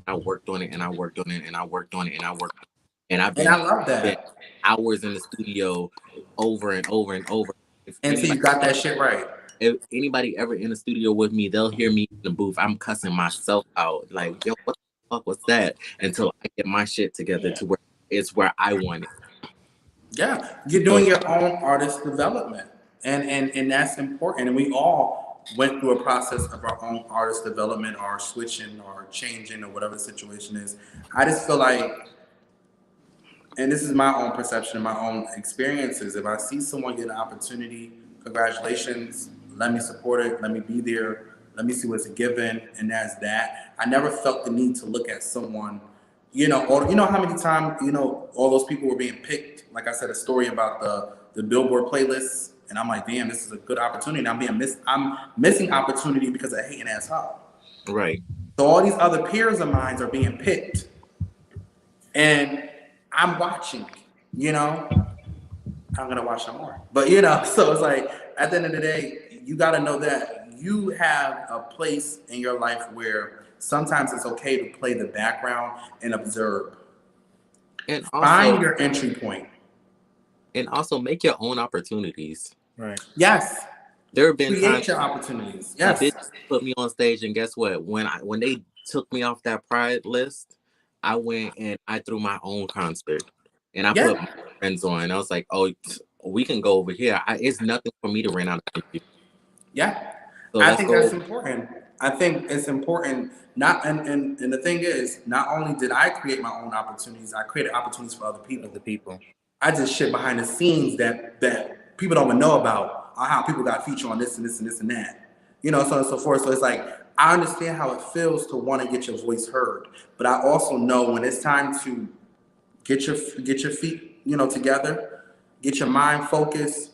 E: I worked on it and I worked on it and I worked on it and I worked on it. And I've been
A: I love that.
E: Hours in the studio over and over and over.
A: Until you got that shit right.
E: If anybody ever in the studio with me, they'll hear me in the booth. I'm cussing myself out. Like, yo, what the fuck was that? Until I get my shit together to where it's where I want it.
A: Yeah. You're doing your own artist development. And that's important. And we all went through a process of our own artist development or switching or changing or whatever the situation is. I just feel like, and this is my own perception, my own experiences, if I see someone get an opportunity, congratulations, let me support it, let me be there, let me see what's given, and that's that. I never felt the need to look at someone, you know, or you know how many times, you know, all those people were being picked, like I said, a story about the Billboard playlists. And I'm like, damn, this is a good opportunity. I'm missing opportunity because of hating ass hoe.
E: Right.
A: So all these other peers of mine are being picked, and I'm watching. You know, I'm gonna watch some more. But you know, so it's like at the end of the day, you got to know that you have a place in your life where sometimes it's okay to play the background and observe. And also, find your entry point.
E: And also make your own opportunities.
A: Right. Yes.
E: There have been
A: create your opportunities. Yes.
E: They put me on stage, and guess what? When they took me off that Pride list, I went and I threw my own concert, and I put my friends on. I was like, "Oh, we can go over here. It's nothing for me to rent out."
A: Yeah. So I think that's important. I think it's important. Not and the thing is, not only did I create my own opportunities, I created opportunities for other people. I did shit behind the scenes that people don't even know about, or how people got featured on this and this and this and that. You know, so on and so forth. So it's like I understand how it feels to want to get your voice heard, but I also know when it's time to get your feet, you know, together, get your mind focused,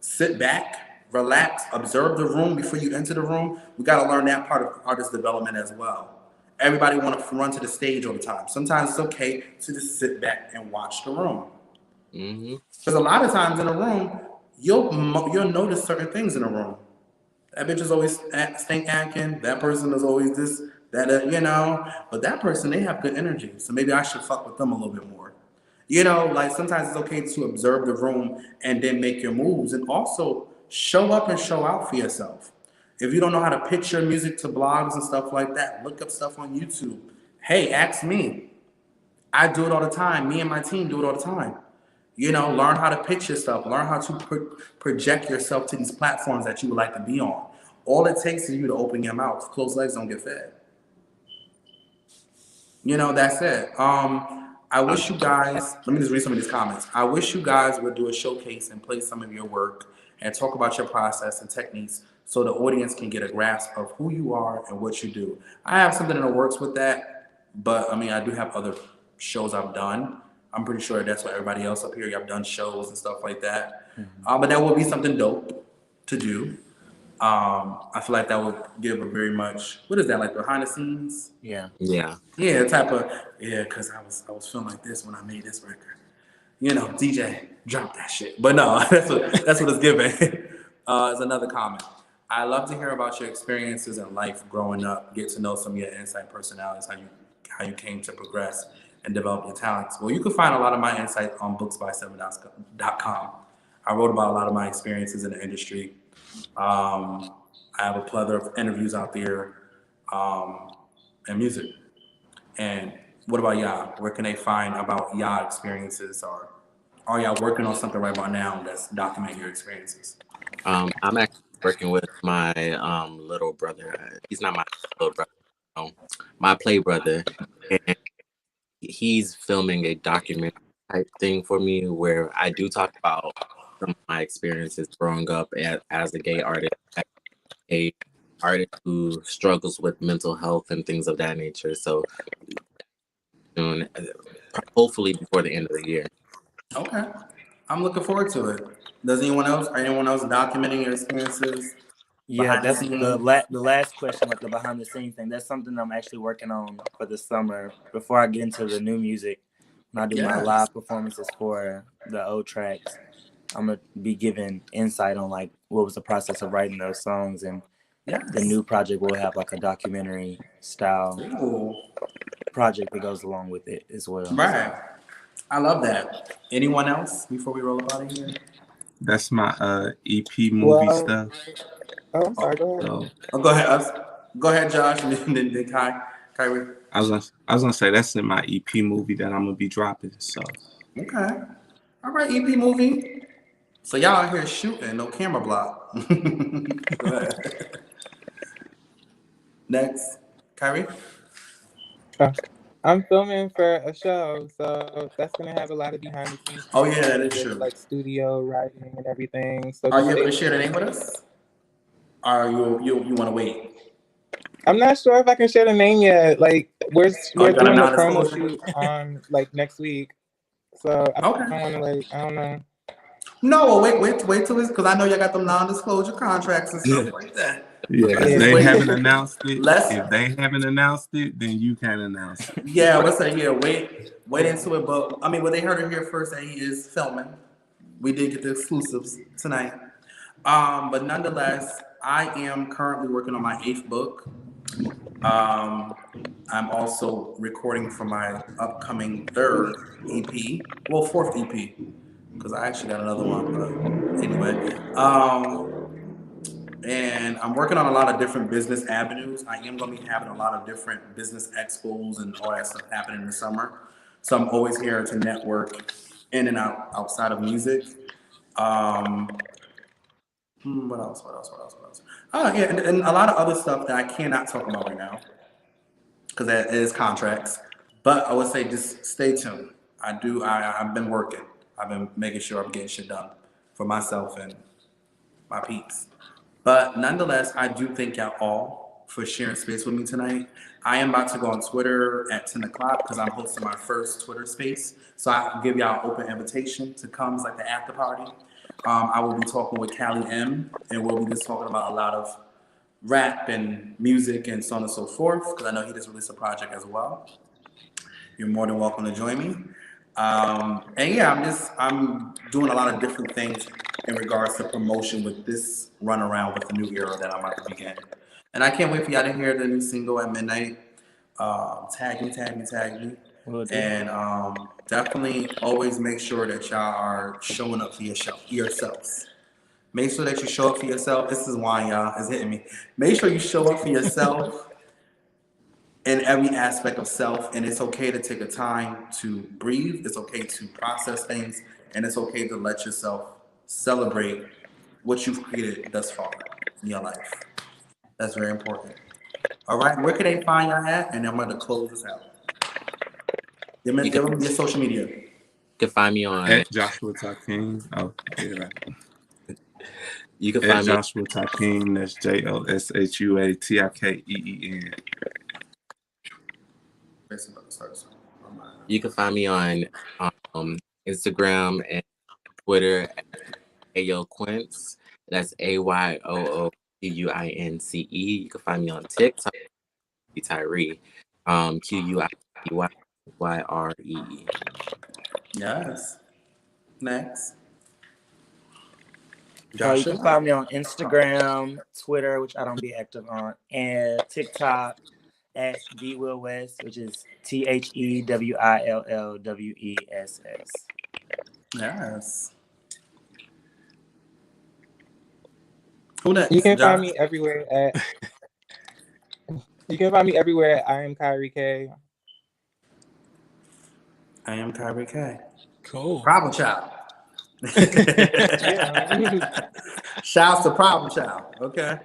A: sit back, relax, observe the room before you enter the room. We got to learn that part of artist development as well. Everybody want to run to the stage all the time. Sometimes it's okay to just sit back and watch the room. Because a lot of times in a room, you'll notice certain things in a room. That bitch is always stink acting. That person is always this, that, you know. But that person, they have good energy. So maybe I should fuck with them a little bit more. You know, like sometimes it's okay to observe the room and then make your moves and also show up and show out for yourself. If you don't know how to pitch your music to blogs and stuff like that, look up stuff on YouTube. Hey, ask me. I do it all the time. Me and my team do it all the time. You know, learn how to pitch yourself. Learn how to project yourself to these platforms that you would like to be on. All it takes is you to open your mouth. Closed legs don't get fed. You know, that's it. I wish you guys, let me just read some of these comments. I wish you guys would do a showcase and play some of your work and talk about your process and techniques so the audience can get a grasp of who you are and what you do. I have something in the works with that, but I mean, I do have other shows I've done. I'm pretty sure that's what everybody else up here, I've done shows and stuff like that. But that would be something dope to do. I feel like that would give a very much, what is that, like behind the scenes?
F: Yeah.
A: Type of, because I was feeling like this when I made this record. You know, DJ, drop that shit. But no, that's what it's giving. It's another comment. I love to hear about your experiences in life growing up, get to know some of your insight personalities, how you came to progress and develop your talents. Well, you can find a lot of my insight on booksby7.com. I wrote about a lot of my experiences in the industry. I have a plethora of interviews out there and music. And what about y'all? Where can they find about y'all experiences, or are y'all working on something right about now that's documenting your experiences?
E: I'm actually working with my little brother. He's not my little brother, my play brother, and he's filming a documentary type thing for me where I do talk about some of my experiences growing up as a gay artist, a artist who struggles with mental health and things of that nature. So soon, hopefully before the end of the year.
A: Okay, I'm looking forward to it. Are anyone else documenting your experiences?
F: Yeah, that's the last question, like the behind the scenes thing. That's something I'm actually working on for the summer before I get into the new music. When I do my live performances for the old tracks, I'm gonna be giving insight on like what was the process of writing those songs, and the new project will have like a documentary style project that goes along with it as well.
A: Right. I love that. Anyone else before we roll up out of here?
G: That's my EP movie stuff.
D: Oh, I'm sorry. Go ahead.
A: Go ahead. Go ahead, Josh, and then Kyrie.
G: I was gonna say that's in my EP movie that I'm gonna be dropping. So
A: okay, all right, EP movie. So y'all out here shooting, no camera block. Go ahead. Next, Kyrie.
D: I'm filming for a show, so that's gonna have a lot of behind the scenes.
A: Oh yeah, that is true.
D: Like studio writing and everything. So
A: are you able to share the name with us? Or you want to wait?
D: I'm not sure if I can share the name yet. Like we're doing a promo shoot on like next week, so I don't want to like I don't know.
A: No, wait till it's because I know y'all got them non-disclosure contracts and stuff like that.
G: Yeah, if they haven't announced it. If they haven't announced it, then you can announce it.
A: Yeah, let's say wait into it. But I mean, well, they heard it here first that he is filming. We did get the exclusives tonight. But nonetheless, I am currently working on my 8th book. I'm also recording for my upcoming 3rd EP. Well, 4th EP. Because I actually got another one, but anyway. And I'm working on a lot of different business avenues. I am going to be having a lot of different business expos and all that stuff happening in the summer. So I'm always here to network in and outside of music. What else? Oh, yeah, and a lot of other stuff that I cannot talk about right now because that is contracts. But I would say just stay tuned. I've been working. I've been making sure I'm getting shit done for myself and my peeps. But nonetheless, I do thank y'all all for sharing space with me tonight. I am about to go on Twitter at 10 o'clock because I'm hosting my first Twitter space. So I give y'all an open invitation to come. It's like the after party. I will be talking with Callie M, and we'll be just talking about a lot of rap and music and so on and so forth, because I know he just released a project as well. You're more than welcome to join me. And yeah, I'm doing a lot of different things in regards to promotion with this run around with the new era that I'm about to begin. And I can't wait for y'all to hear the new single at midnight. Tag me, tag me, tag me. And definitely always make sure that y'all are showing up for yourselves. Make sure that you show up for yourself. This is why y'all is hitting me. Make sure you show up for yourself in every aspect of self, and it's okay to take a time to breathe. It's okay to process things, and it's okay to let yourself celebrate what you've created thus far in your life. That's very important. All right, where can they find y'all at? And I'm going to close this out. Give them your social media.
E: You can find me on
G: At Joshua Takeem. Oh, yeah, right.
E: You can
G: At
E: find me.
G: Joshua Takeem. That's JOSHUATIKEEN.
E: You can find me on Instagram and Twitter at AyoQuince. That's AYOOQUINCE. You can find me on TikTok, Tyree, QUIYYREE.
A: Yes. Next.
F: You
A: Joshua.
F: can find me on Instagram, Twitter, which I don't be active on, and TikTok at DWillWest, which is THEWILLWESS.
A: Yes. Who next?
D: You can
A: Josh?
D: find me everywhere at. You can find me everywhere at I am Kyrie K.
A: I am Kyrie K.
B: Cool.
A: Problem Child.
D: Yeah.
A: Shouts to Problem Child. Okay.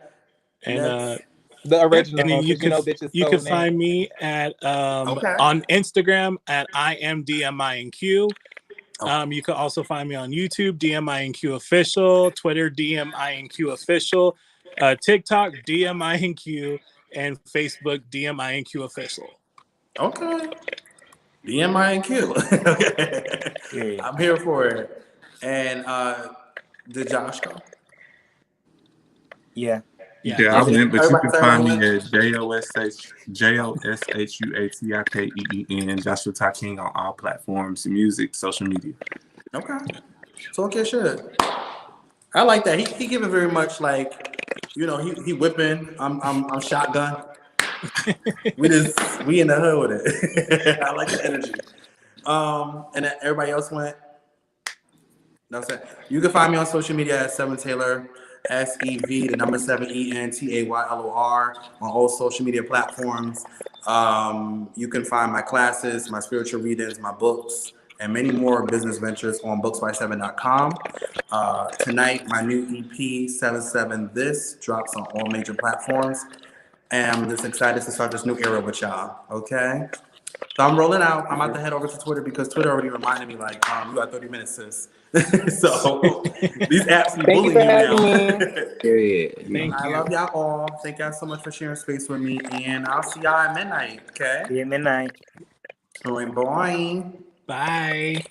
B: And
D: the original.
B: and then you can
D: bitches
B: you can
D: sold
B: find
D: name.
B: me at on Instagram at IMDMINQ. You can also find me on YouTube, DMINQ Official, Twitter, DMINQ Official, TikTok, DMINQ, and Facebook, DMINQ Official.
A: Okay. DMINQ.
F: Yeah.
A: I'm here for it. And did Josh go?
F: Yeah.
G: Yeah, I went, but you can
A: Everybody
G: find me
A: say
G: at JOSHUATIKEEN, Joshua Taking on all platforms, music, social media.
A: Okay. So okay, shit. I like that. He giving very much like, you know, he whipping. I'm shotgun. we in the hood with it. I like the energy. And then everybody else went. That's it. You can find me on social media at Sev7en Taylor, SEV, the number 7ENTAYLOR on all social media platforms. You can find my classes, my spiritual readings, my books, and many more business ventures on booksby7.com. Tonight, my new EP, 7 This, drops on all major platforms. And I'm just excited to start this new era with y'all, okay? So I'm rolling out. I'm about to head over to Twitter because Twitter already reminded me, like, you got 30 minutes, sis. So these apps be bullying you now.
B: Thank
A: I
B: you.
A: love y'all all. Thank y'all so much for sharing space with me. And I'll see y'all at midnight, okay?
F: See you at midnight.
A: All right, bye.
B: Bye.